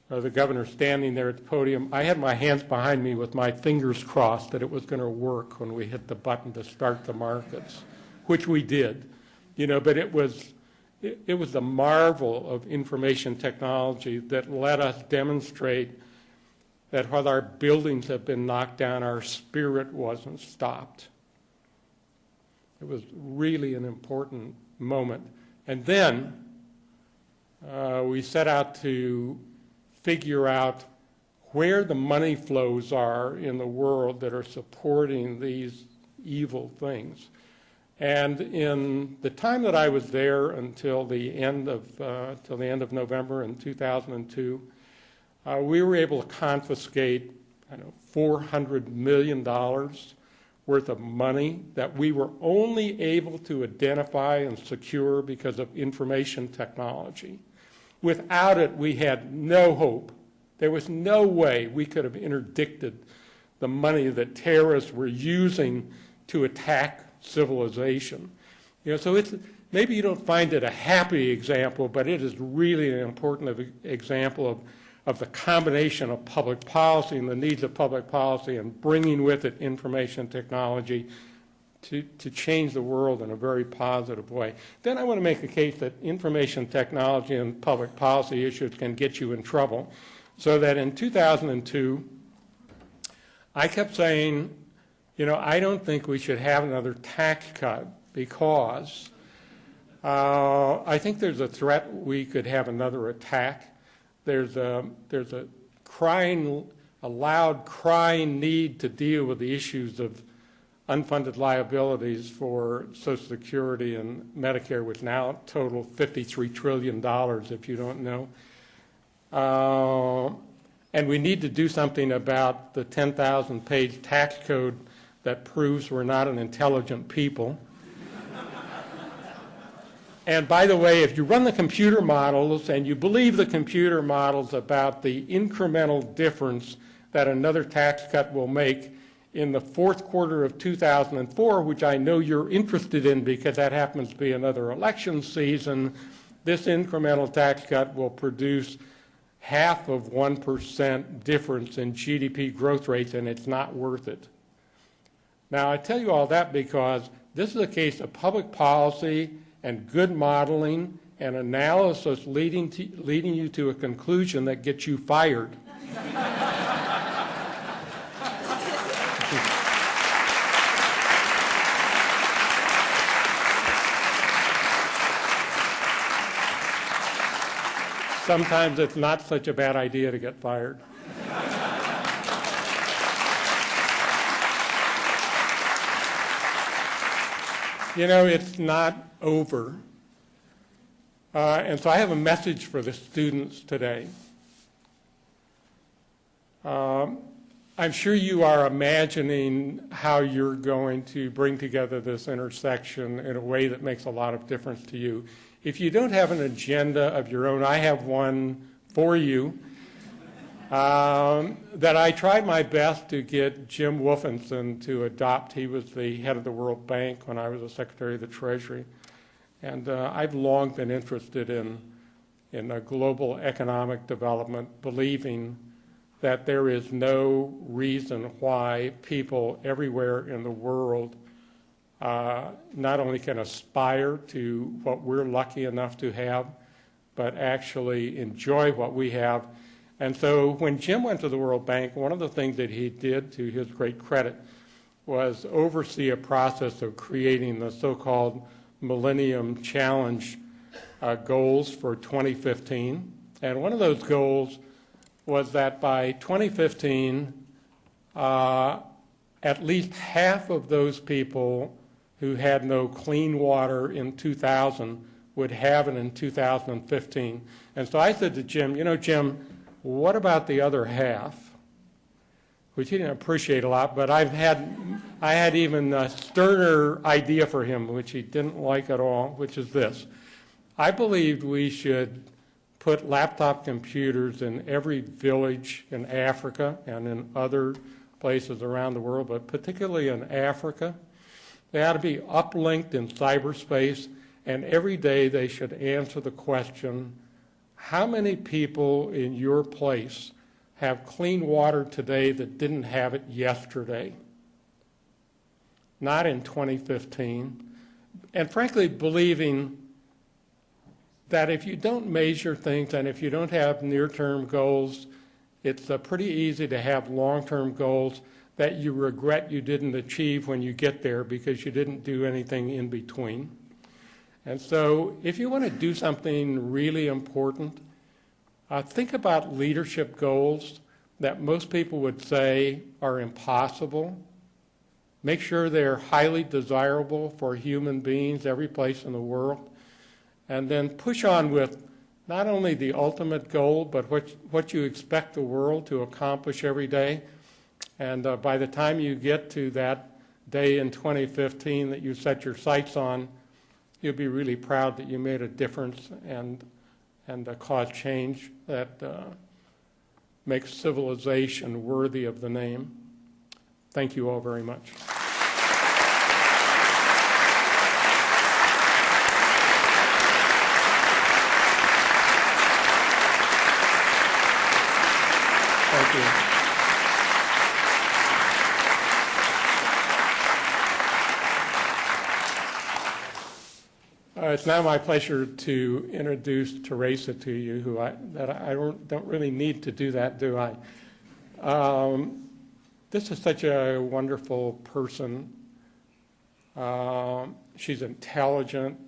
the governor standing there at the podium. I had my hands behind me with my fingers crossed that it was going to work when we hit the button to start the markets, which we did. But it was the marvel of information technology that let us demonstrate that while our buildings have been knocked down, our spirit wasn't stopped. It was really an important moment. And then we set out to figure out where the money flows are in the world that are supporting these evil things. And in the time that I was there until the end of November in 2002, we were able to confiscate $400 million worth of money that we were only able to identify and secure because of information technology. Without it, we had no hope. There was no way we could have interdicted the money that terrorists were using to attack civilization. So maybe you don't find it a happy example, but it is really an important example of the combination of public policy and the needs of public policy and bringing with it information technology to change the world in a very positive way. Then I want to make a case that information technology and public policy issues can get you in trouble, so that in 2002, I kept saying, I don't think we should have another tax cut because I think there's a threat we could have another attack. There's a loud crying need to deal with the issues of unfunded liabilities for Social Security and Medicare, which now total $53 trillion, if you don't know. And we need to do something about the 10,000-page tax code that proves we're not an intelligent people. And by the way, if you run the computer models and you believe the computer models about the incremental difference that another tax cut will make in the fourth quarter of 2004, which I know you're interested in because that happens to be another election season, this incremental tax cut will produce half of 1% difference in GDP growth rates, and it's not worth it. Now, I tell you all that because this is a case of public policy and good modeling and analysis leading you to a conclusion that gets you fired. Sometimes it's not such a bad idea to get fired. You know, it's not over. And so I have a message for the students today. I'm sure you are imagining how you're going to bring together this intersection in a way that makes a lot of difference to you. If you don't have an agenda of your own, I have one for you that I tried my best to get Jim Wolfenson to adopt. He was the head of the World Bank when I was the Secretary of the Treasury. And I've long been interested in a global economic development, believing that there is no reason why people everywhere in the world not only can aspire to what we're lucky enough to have, but actually enjoy what we have. And so when Jim went to the World Bank, one of the things that he did, to his great credit, was oversee a process of creating the so-called Millennium Challenge goals for 2015. And one of those goals was that by 2015, at least half of those people who had no clean water in 2000 would have it in 2015. And so I said to Jim, you know, Jim, what about the other half? Which he didn't appreciate a lot, but I had even a sterner idea for him, which he didn't like at all, which is this. I believed we should put laptop computers in every village in Africa and in other places around the world, but particularly in Africa. They ought to be uplinked in cyberspace, and every day they should answer the question, how many people in your place have clean water today that didn't have it yesterday? Not in 2015. And frankly, believing that if you don't measure things and if you don't have near-term goals, it's pretty easy to have long-term goals that you regret you didn't achieve when you get there because you didn't do anything in between. And so if you want to do something really important, think about leadership goals that most people would say are impossible. Make sure they're highly desirable for human beings every place in the world. And then push on with not only the ultimate goal, but what you expect the world to accomplish every day. And by the time you get to that day in 2015 that you set your sights on, you'll be really proud that you made a difference and caused change that makes civilization worthy of the name. Thank you all very much. Thank you. It's now my pleasure to introduce Teresa to you, who I don't really need to do that, do I? This is such a wonderful person. She's intelligent.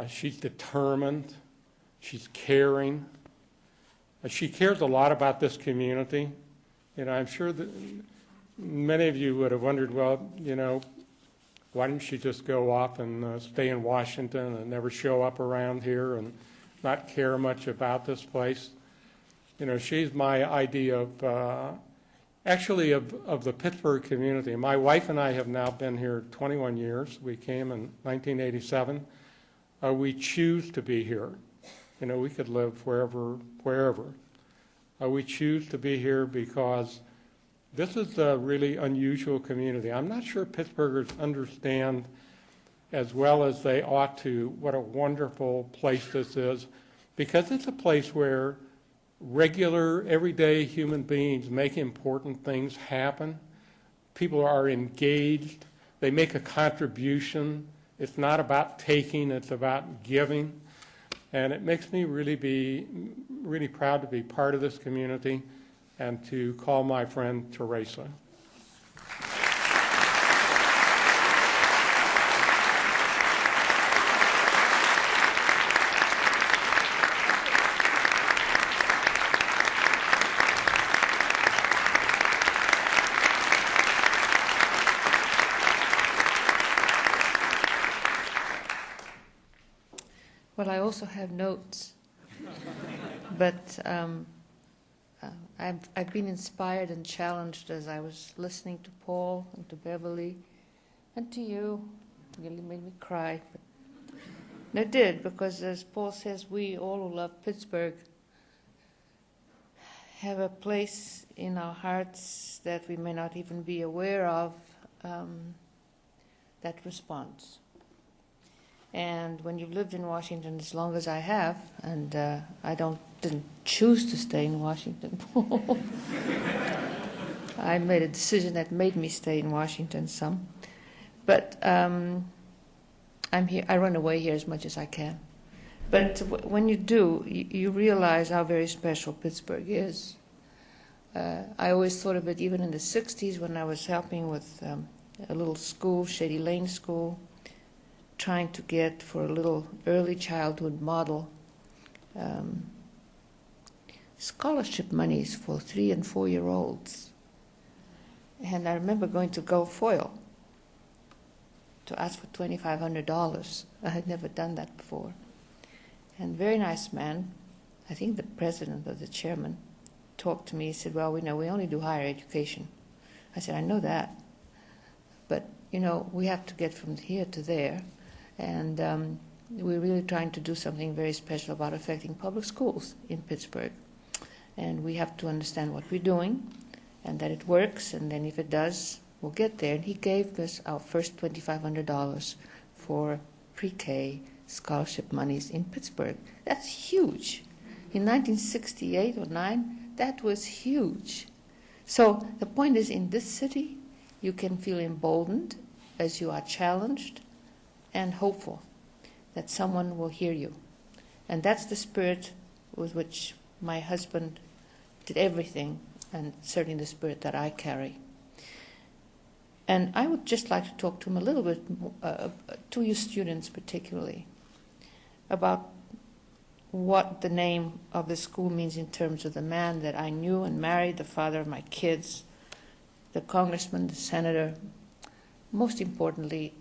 She's determined. She's caring. She cares a lot about this community. You know, I'm sure that many of you would have wondered, well, you know, why didn't she just go off and stay in Washington and never show up around here and not care much about this place? You know, she's my idea of, actually of the Pittsburgh community. My wife and I have now been here 21 years. We came in 1987. We choose to be here. You know, we could live wherever. We choose to be here because this is a really unusual community. I'm not sure Pittsburghers understand as well as they ought to, what a wonderful place this is, because it's a place where regular, everyday human beings make important things happen. People are engaged. They make a contribution. It's not about taking, it's about giving. And it makes me really proud to be part of this community and to call my friend Teresa. Well, I also have notes, but I've been inspired and challenged as I was listening to Paul and to Beverly and to you. You really made me cry. And it did, because as Paul says, we all who love Pittsburgh have a place in our hearts that we may not even be aware of that responds. And when you've lived in Washington as long as I have, and I didn't choose to stay in Washington, I made a decision that made me stay in Washington some. But I'm here. I run away here as much as I can. But when you do, you realize how very special Pittsburgh is. I always thought of it even in the 60s when I was helping with a little school, Shady Lane School, trying to get for a little early childhood model scholarship monies for 3- and 4-year-olds. And I remember going to Guilfoyle to ask for $2,500. I had never done that before. And very nice man, I think the president or the chairman, talked to me. He said, well, we only do higher education. I said, I know that. But, we have to get from here to there. And we're really trying to do something very special about affecting public schools in Pittsburgh. And we have to understand what we're doing and that it works. And then if it does, we'll get there. And he gave us our first $2,500 for pre-K scholarship monies in Pittsburgh. That's huge. In 1968 or 9, that was huge. So the point is, in this city, you can feel emboldened as you are challenged and hopeful that someone will hear you. And that's the spirit with which my husband did everything, and certainly the spirit that I carry. And I would just like to talk to him a little bit, to you students particularly, about what the name of the school means in terms of the man that I knew and married, the father of my kids, the congressman, the senator, most importantly,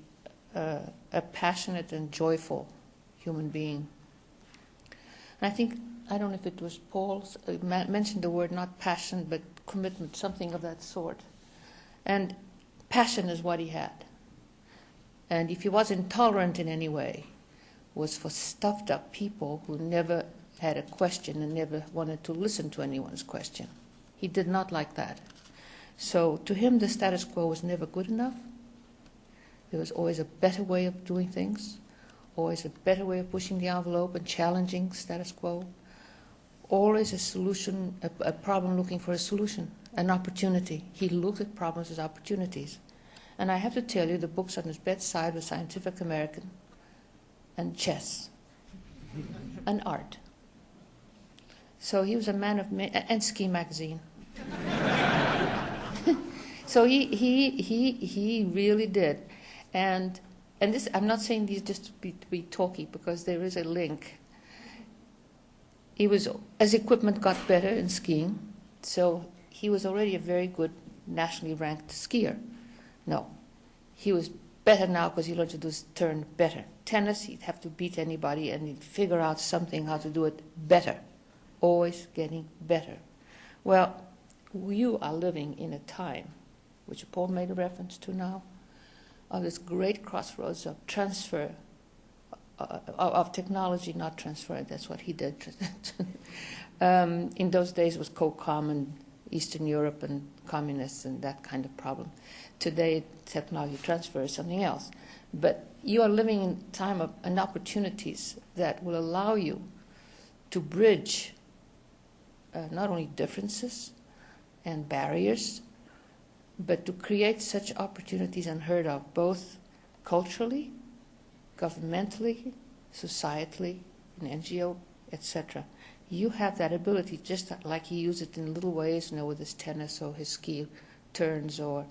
a passionate and joyful human being. And I don't know if it was Paul, mentioned the word not passion, but commitment, something of that sort. And passion is what he had. And if he was intolerant in any way, was for stuffed up people who never had a question and never wanted to listen to anyone's question. He did not like that. So to him, the status quo was never good enough. There was always a better way of doing things, always a better way of pushing the envelope and challenging status quo, always a solution, a problem looking for a solution, an opportunity. He looked at problems as opportunities. And I have to tell you, the books on his bedside were Scientific American and chess and art. So he was a man of and Ski magazine. So he really did. And this, I'm not saying these just to be talky, because there is a link. He was, as equipment got better in skiing, so he was already a very good nationally ranked skier. No, he was better now because he learned to do his turn better. Tennis, he'd have to beat anybody and he'd figure out something how to do it better, always getting better. Well, you are living in a time, which Paul made a reference to now, of this great crossroads of transfer, of technology, not transfer, that's what he did. In those days it was co-com and Eastern Europe and communists and that kind of problem. Today, technology transfer is something else. But you are living in a time of and opportunities that will allow you to bridge not only differences and barriers, but to create such opportunities unheard of, both culturally, governmentally, societally, in NGO, etc. You have that ability, just like he used it in little ways, with his tennis or his ski turns or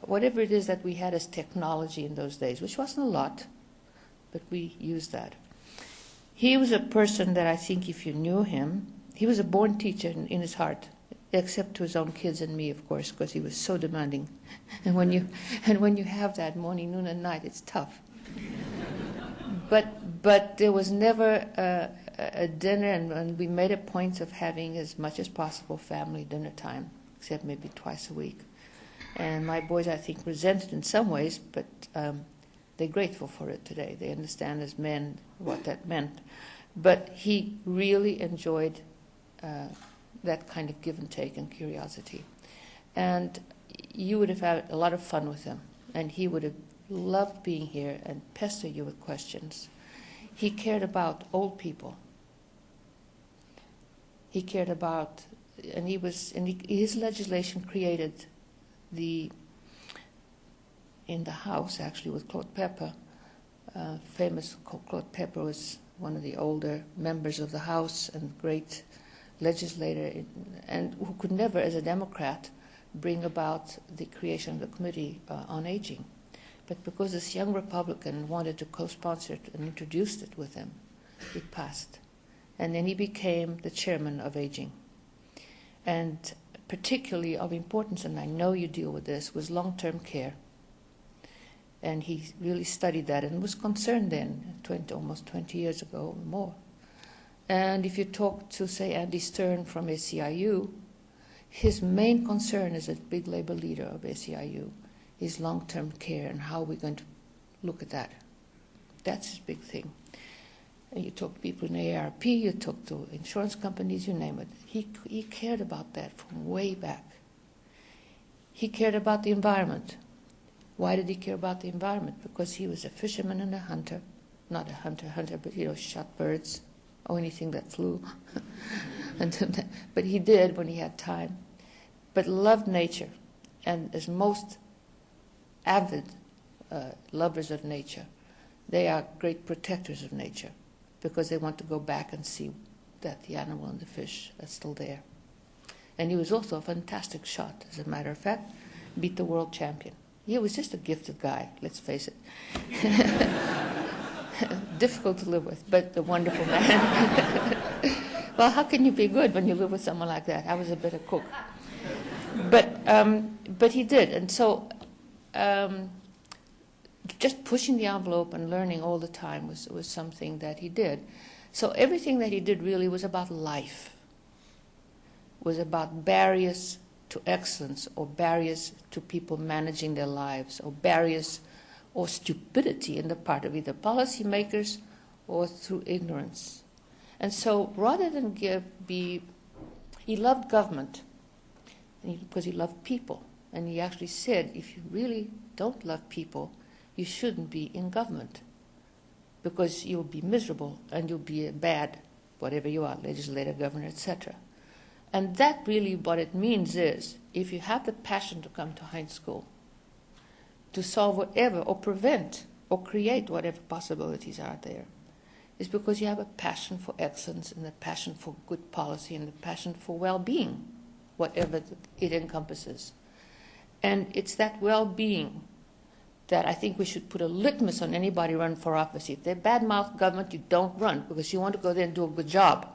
whatever it is that we had as technology in those days, which wasn't a lot, but we used that. He was a person that I think if you knew him, he was a born teacher in his heart, except to his own kids and me, of course, because he was so demanding. And when you have that morning, noon, and night, it's tough. But there was never a dinner, and we made a point of having as much as possible family dinner time, except maybe twice a week. And my boys, I think, resent it in some ways, but they're grateful for it today. They understand as men what that meant. But he really enjoyed that kind of give and take and curiosity. And you would have had a lot of fun with him, and he would have loved being here and pester you with questions. He cared about old people. He cared about, and his legislation created in the House, actually, with Claude Pepper, famous Claude Pepper was one of the older members of the House and great legislator, and who could never, as a Democrat, bring about the creation of the Committee on Aging. But because this young Republican wanted to co-sponsor it and introduced it with him, it passed. And then he became the chairman of Aging. And particularly of importance, and I know you deal with this, was long-term care. And he really studied that and was concerned then, almost 20 years ago or more. And if you talk to, say, Andy Stern from ACIU, his main concern as a big labor leader of ACIU is long-term care and how we're going to look at that. That's his big thing. And you talk to people in AARP, you talk to insurance companies, you name it. He cared about that from way back. He cared about the environment. Why did he care about the environment? Because he was a fisherman and a hunter. Not a hunter, but shot birds or anything that flew. But he did when he had time. But loved nature, and as most avid lovers of nature, they are great protectors of nature because they want to go back and see that the animal and the fish are still there. And he was also a fantastic shot, as a matter of fact, beat the world champion. He was just a gifted guy, let's face it. Difficult to live with, but a wonderful man. Well, how can you be good when you live with someone like that? I was a better cook. But he did, and so just pushing the envelope and learning all the time was something that he did. So everything that he did really was about life, was about barriers to excellence or barriers to people managing their lives or barriers or stupidity in the part of either policymakers or through ignorance. And so rather than he loved government because he loved people. And he actually said, if you really don't love people, you shouldn't be in government because you'll be miserable and you'll be a bad, whatever you are, legislator, governor, etc. And that really what it means is, if you have the passion to come to Heinz School, to solve whatever, or prevent, or create whatever possibilities are there, is because you have a passion for excellence and a passion for good policy and a passion for well-being, whatever it encompasses. And it's that well-being that I think we should put a litmus on anybody running for office. If they badmouth government, you don't run because you want to go there and do a good job,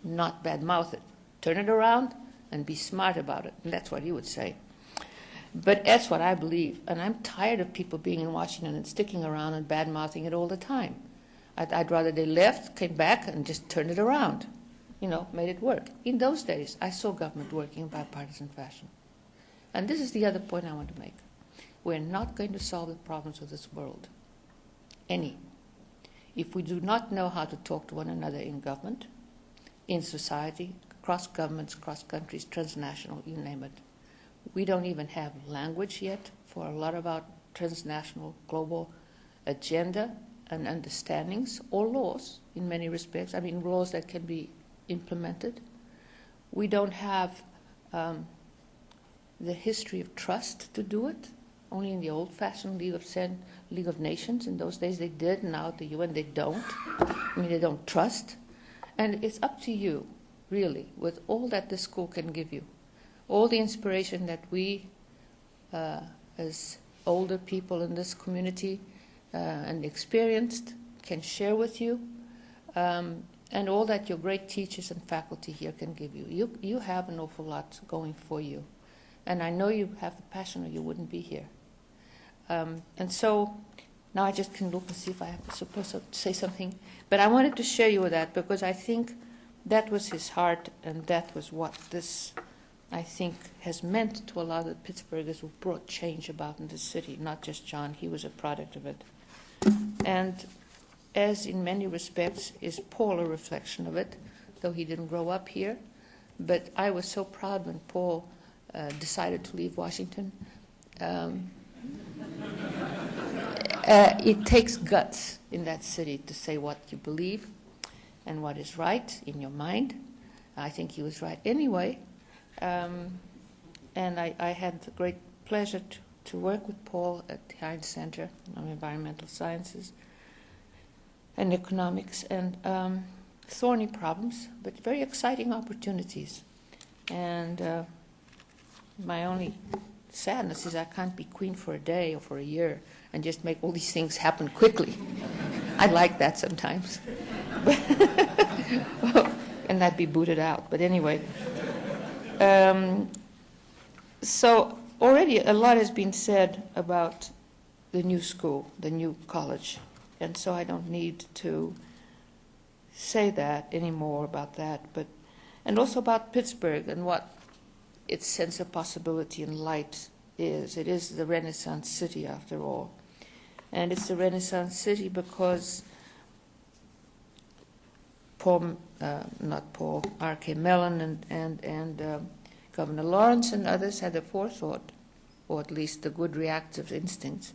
not badmouth it. Turn it around and be smart about it. And that's what he would say. But that's what I believe. And I'm tired of people being in Washington and sticking around and bad-mouthing it all the time. I'd rather they left, came back, and just turned it around, made it work. In those days, I saw government working in bipartisan fashion. And this is the other point I want to make. We're not going to solve the problems of this world, if we do not know how to talk to one another in government, in society, across governments, across countries, transnational, you name it. We don't even have language yet for a lot of our transnational, global agenda and understandings or laws in many respects. I mean, laws that can be implemented. We don't have the history of trust to do it. Only in the old-fashioned League of Nations. In those days they did, now at the UN they don't. I mean, they don't trust. And it's up to you, really, with all that the school can give you, all the inspiration that we, as older people in this community and experienced, can share with you, and all that your great teachers and faculty here can give you. You have an awful lot going for you. And I know you have the passion or you wouldn't be here. And so now I just can look and see if I have supposed to say something. But I wanted to share you with that because I think that was his heart, and that was what this, I think, has meant to a lot of the Pittsburghers who brought change about in the city, not just John. He was a product of it. And as in many respects is Paul a reflection of it, though he didn't grow up here. But I was so proud when Paul decided to leave Washington. It takes guts in that city to say what you believe and what is right in your mind. I think he was right anyway. And I had the great pleasure to work with Paul at the Heinz Center on Environmental Sciences and Economics, and thorny problems, but very exciting opportunities. And my only sadness is I can't be queen for a day or for a year and just make all these things happen quickly. I like that sometimes. And I'd be booted out. But anyway. So already a lot has been said about the new school, the new college. And so I don't need to say that anymore about that. And also about Pittsburgh and what its sense of possibility and light is. It is the Renaissance city, after all. And it's the Renaissance city because R.K. Mellon and Governor Lawrence and others had the forethought, or at least the good reactive instincts,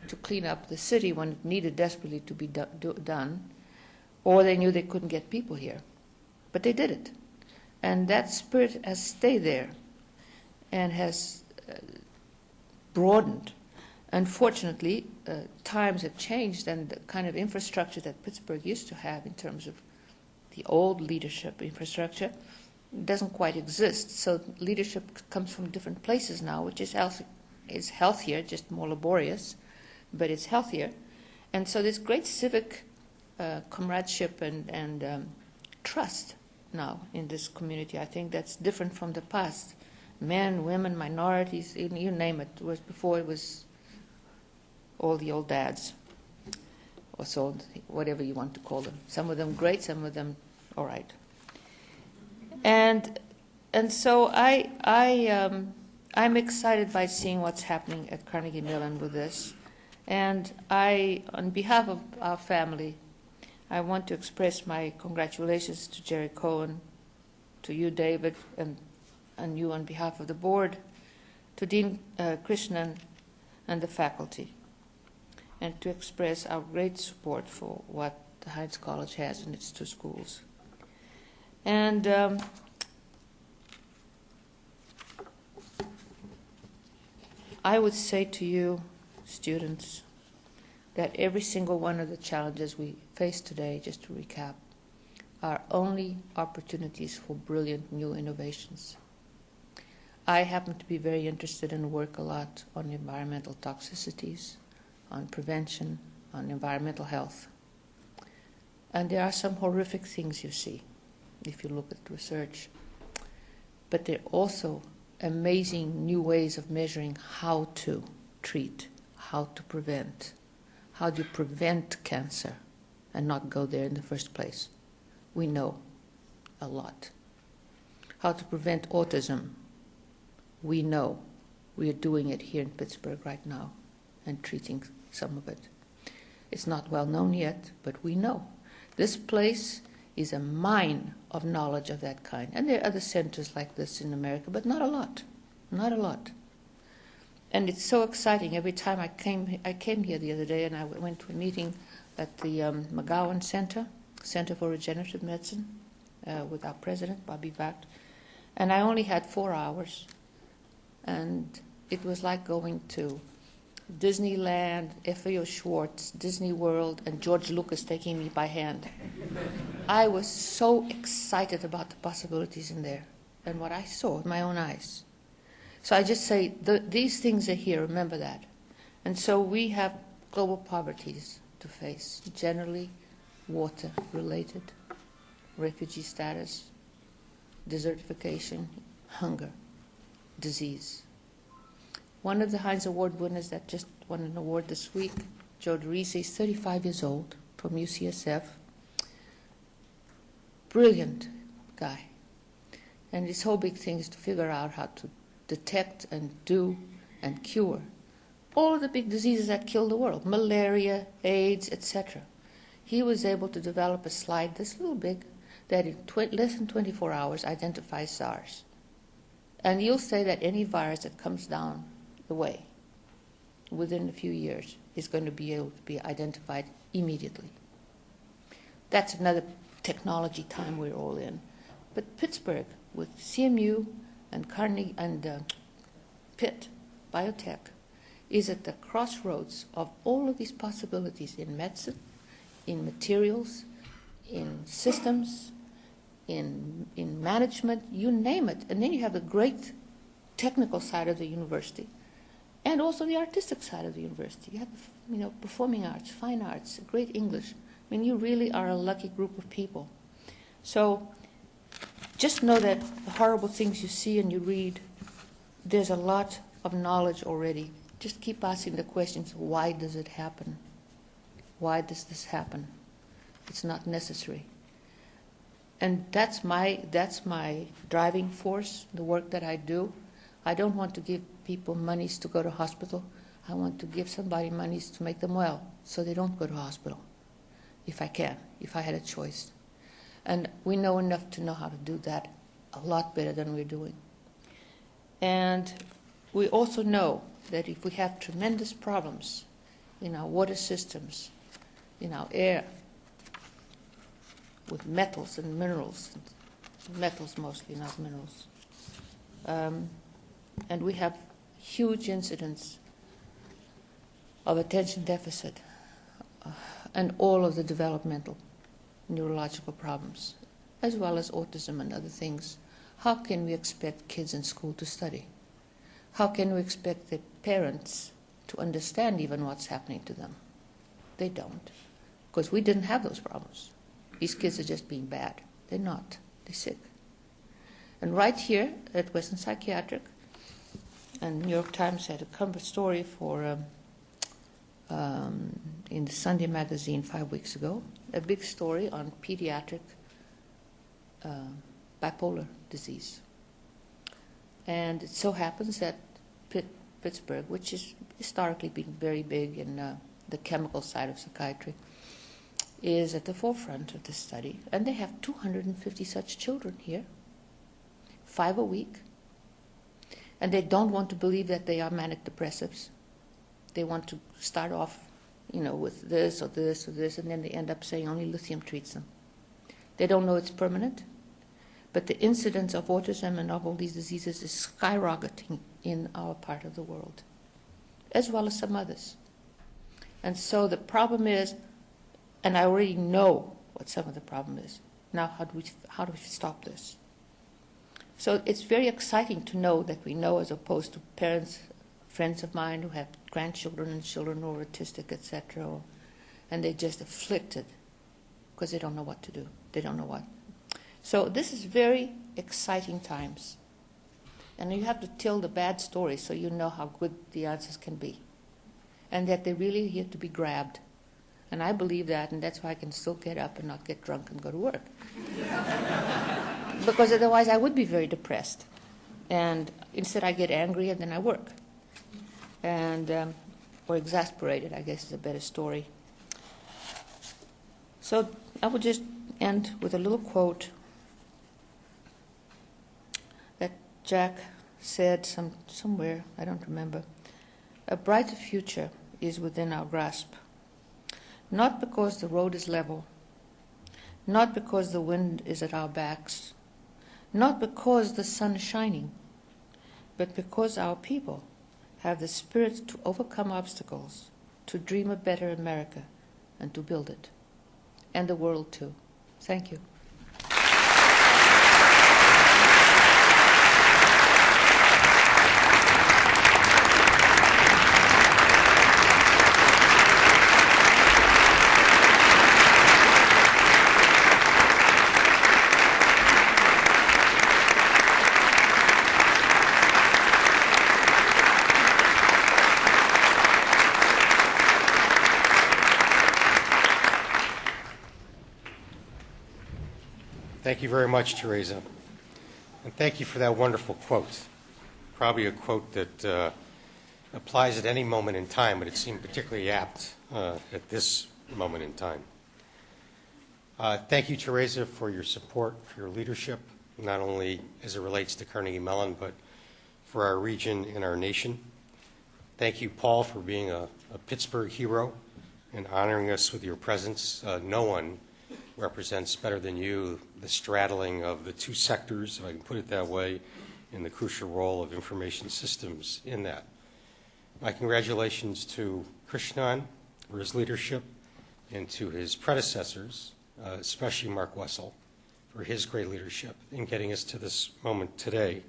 to clean up the city when it needed desperately to be done, or they knew they couldn't get people here. But they did it. And that spirit has stayed there and has broadened. Unfortunately, times have changed, and the kind of infrastructure that Pittsburgh used to have in terms of the old leadership infrastructure doesn't quite exist. So leadership comes from different places now, which is healthier, just more laborious, but it's healthier. And so there's great civic comradeship and trust now in this community. I think that's different from the past. Men, women, minorities, you name it. Whereas before it was all the old dads, or so, whatever you want to call them. Some of them great, some of them all right. And so I'm excited by seeing what's happening at Carnegie Mellon with this. And on behalf of our family, I want to express my congratulations to Jerry Cohen, to you, David, and you on behalf of the board, to Dean Krishnan and the faculty, and to express our great support for what the Heinz College has in its two schools. And I would say to you, students, that every single one of the challenges we face today, just to recap, are only opportunities for brilliant new innovations. I happen to be very interested and work a lot on environmental toxicities, on prevention, on environmental health. And there are some horrific things you see if you look at research. But there are also amazing new ways of measuring how to treat, how to prevent. How do you prevent cancer and not go there in the first place? We know a lot. How to prevent autism. We know. We are doing it here in Pittsburgh right now and treating some of it. It's not well known yet, but we know. This place is a mine of knowledge of that kind. And there are other centers like this in America, but not a lot. Not a lot. And it's so exciting. Every time I came here the other day, and I went to a meeting at the McGowan Center for Regenerative Medicine, with our president, Bobby Vact. And I only had 4 hours. And it was like going to Disneyland, F.A.O. Schwartz, Disney World, and George Lucas taking me by hand. I was so excited about the possibilities in there and what I saw with my own eyes. So I just say, these things are here, remember that. And so we have global poverties to face, generally water-related, refugee status, desertification, hunger, disease. One of the Heinz Award winners that just won an award this week, Joe Teresa, is 35 years old, from UCSF. Brilliant guy. And his whole big thing is to figure out how to detect and do and cure all of the big diseases that kill the world, malaria, AIDS, etc. He was able to develop a slide this little big that in less than 24 hours identifies SARS. And you'll say that any virus that comes down the way within a few years is going to be able to be identified immediately. That's another technology time we're all in. But Pittsburgh, with CMU and Carnegie and Pitt Biotech, is at the crossroads of all of these possibilities in medicine, in materials, in systems, in management, you name it. And then you have the great technical side of the university, and also the artistic side of the university. You have, performing arts, fine arts, great English. I mean, you really are a lucky group of people. So just know that the horrible things you see and you read, there's a lot of knowledge already. Just keep asking the questions, why does it happen? Why does this happen? It's not necessary. And that's my driving force, the work that I do. I don't want to give people monies to go to hospital. I want to give somebody monies to make them well so they don't go to hospital, if I can, if I had a choice. And we know enough to know how to do that a lot better than we're doing. And we also know that if we have tremendous problems in our water systems, in our air, with metals and minerals, metals mostly, not minerals, and we have huge incidents of attention deficit and all of the developmental neurological problems, as well as autism and other things. How can we expect kids in school to study? How can we expect the parents to understand even what's happening to them? They don't, because we didn't have those problems. These kids are just being bad. They're not. They're sick. And right here at Western Psychiatric, and New York Times had a cover story for in the Sunday magazine 5 weeks ago, a big story on pediatric bipolar disease. And it so happens that Pittsburgh, which is historically been very big in the chemical side of psychiatry, is at the forefront of this study. And they have 250 such children here, 5 a week. And they don't want to believe that they are manic depressives. They want to start off, with this or this or this, and then they end up saying only lithium treats them. They don't know it's permanent, but the incidence of autism and of all these diseases is skyrocketing in our part of the world, as well as some others. And so the problem is, and I already know what some of the problem is. Now, how do we stop this? So it's very exciting to know that we know, as opposed to parents, friends of mine who have grandchildren and children who are autistic, etc., and they're just afflicted because they don't know what to do. They don't know what. So this is very exciting times. And you have to tell the bad stories so you know how good the answers can be. And that they're really here to be grabbed. And I believe that, and that's why I can still get up and not get drunk and go to work. Because otherwise I would be very depressed. And instead I get angry and then I work. And or exasperated, I guess is a better story. So I will just end with a little quote that Jack said somewhere, I don't remember, A brighter future is within our grasp, not because the road is level, not because the wind is at our backs, not because the sun is shining, but because our people have the spirit to overcome obstacles, to dream a better America, and to build it, and the world too. Thank you. Thank you very much, Teresa. And thank you for that wonderful quote. Probably a quote that applies at any moment in time, but it seemed particularly apt at this moment in time. Thank you, Teresa, for your support, for your leadership, not only as it relates to Carnegie Mellon, but for our region and our nation. Thank you, Paul, for being a Pittsburgh hero and honoring us with your presence. No one represents better than you the straddling of the two sectors, if I can put it that way, and the crucial role of information systems in that. My congratulations to Krishnan for his leadership and to his predecessors, especially Mark Wessel, for his great leadership in getting us to this moment today.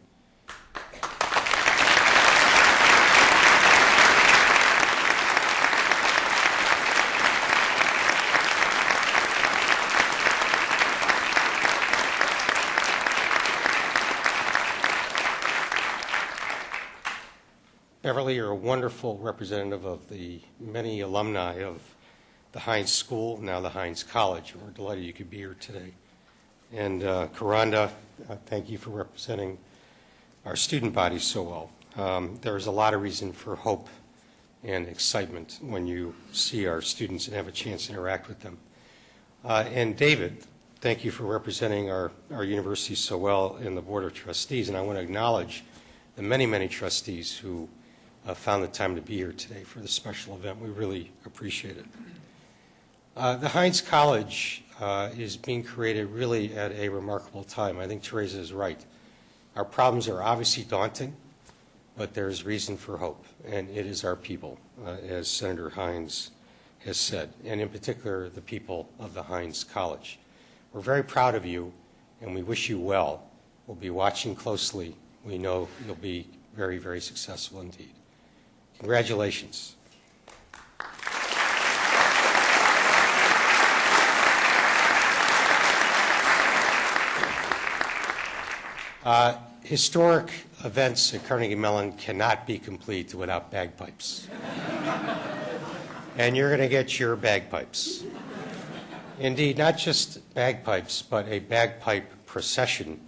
Beverly, you're a wonderful representative of the many alumni of the Heinz School, now the Heinz College. We're delighted you could be here today. And Conrhonda, thank you for representing our student body so well. There is a lot of reason for hope and excitement when you see our students and have a chance to interact with them. And David, thank you for representing our university so well in the Board of Trustees. And I want to acknowledge the many, many trustees who found the time to be here today for this special event. We really appreciate it. The Heinz College is being created really at a remarkable time. I think Teresa is right. Our problems are obviously daunting, but there's reason for hope, and it is our people, as Senator Heinz has said, and in particular the people of the Heinz College. We're very proud of you, and we wish you well. We'll be watching closely. We know you'll be very, very successful indeed. Congratulations. Historic events at Carnegie Mellon cannot be complete without bagpipes. And you're going to get your bagpipes. Indeed, not just bagpipes, but a bagpipe procession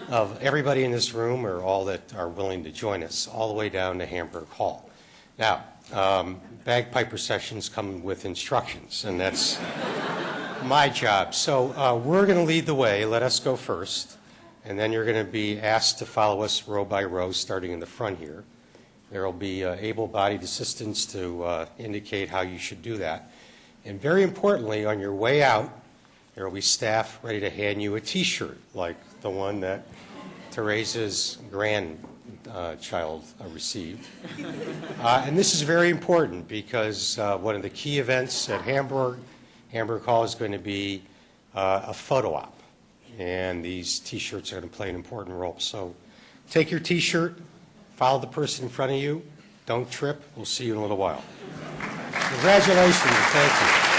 of everybody in this room, or all that are willing to join us, all the way down to Hamburg Hall. Now, bagpipe processions come with instructions, and that's my job. So we're going to lead the way. Let us go first, and then you're going to be asked to follow us row by row, starting in the front here. There will be able-bodied assistants to indicate how you should do that. And very importantly, on your way out, there will be staff ready to hand you a T-shirt, like the one that Teresa's grandchild received. And this is very important because one of the key events at Hamburg Hall is going to be a photo op. And these T-shirts are going to play an important role. So take your T-shirt, follow the person in front of you, don't trip. We'll see you in a little while. Congratulations, and thank you.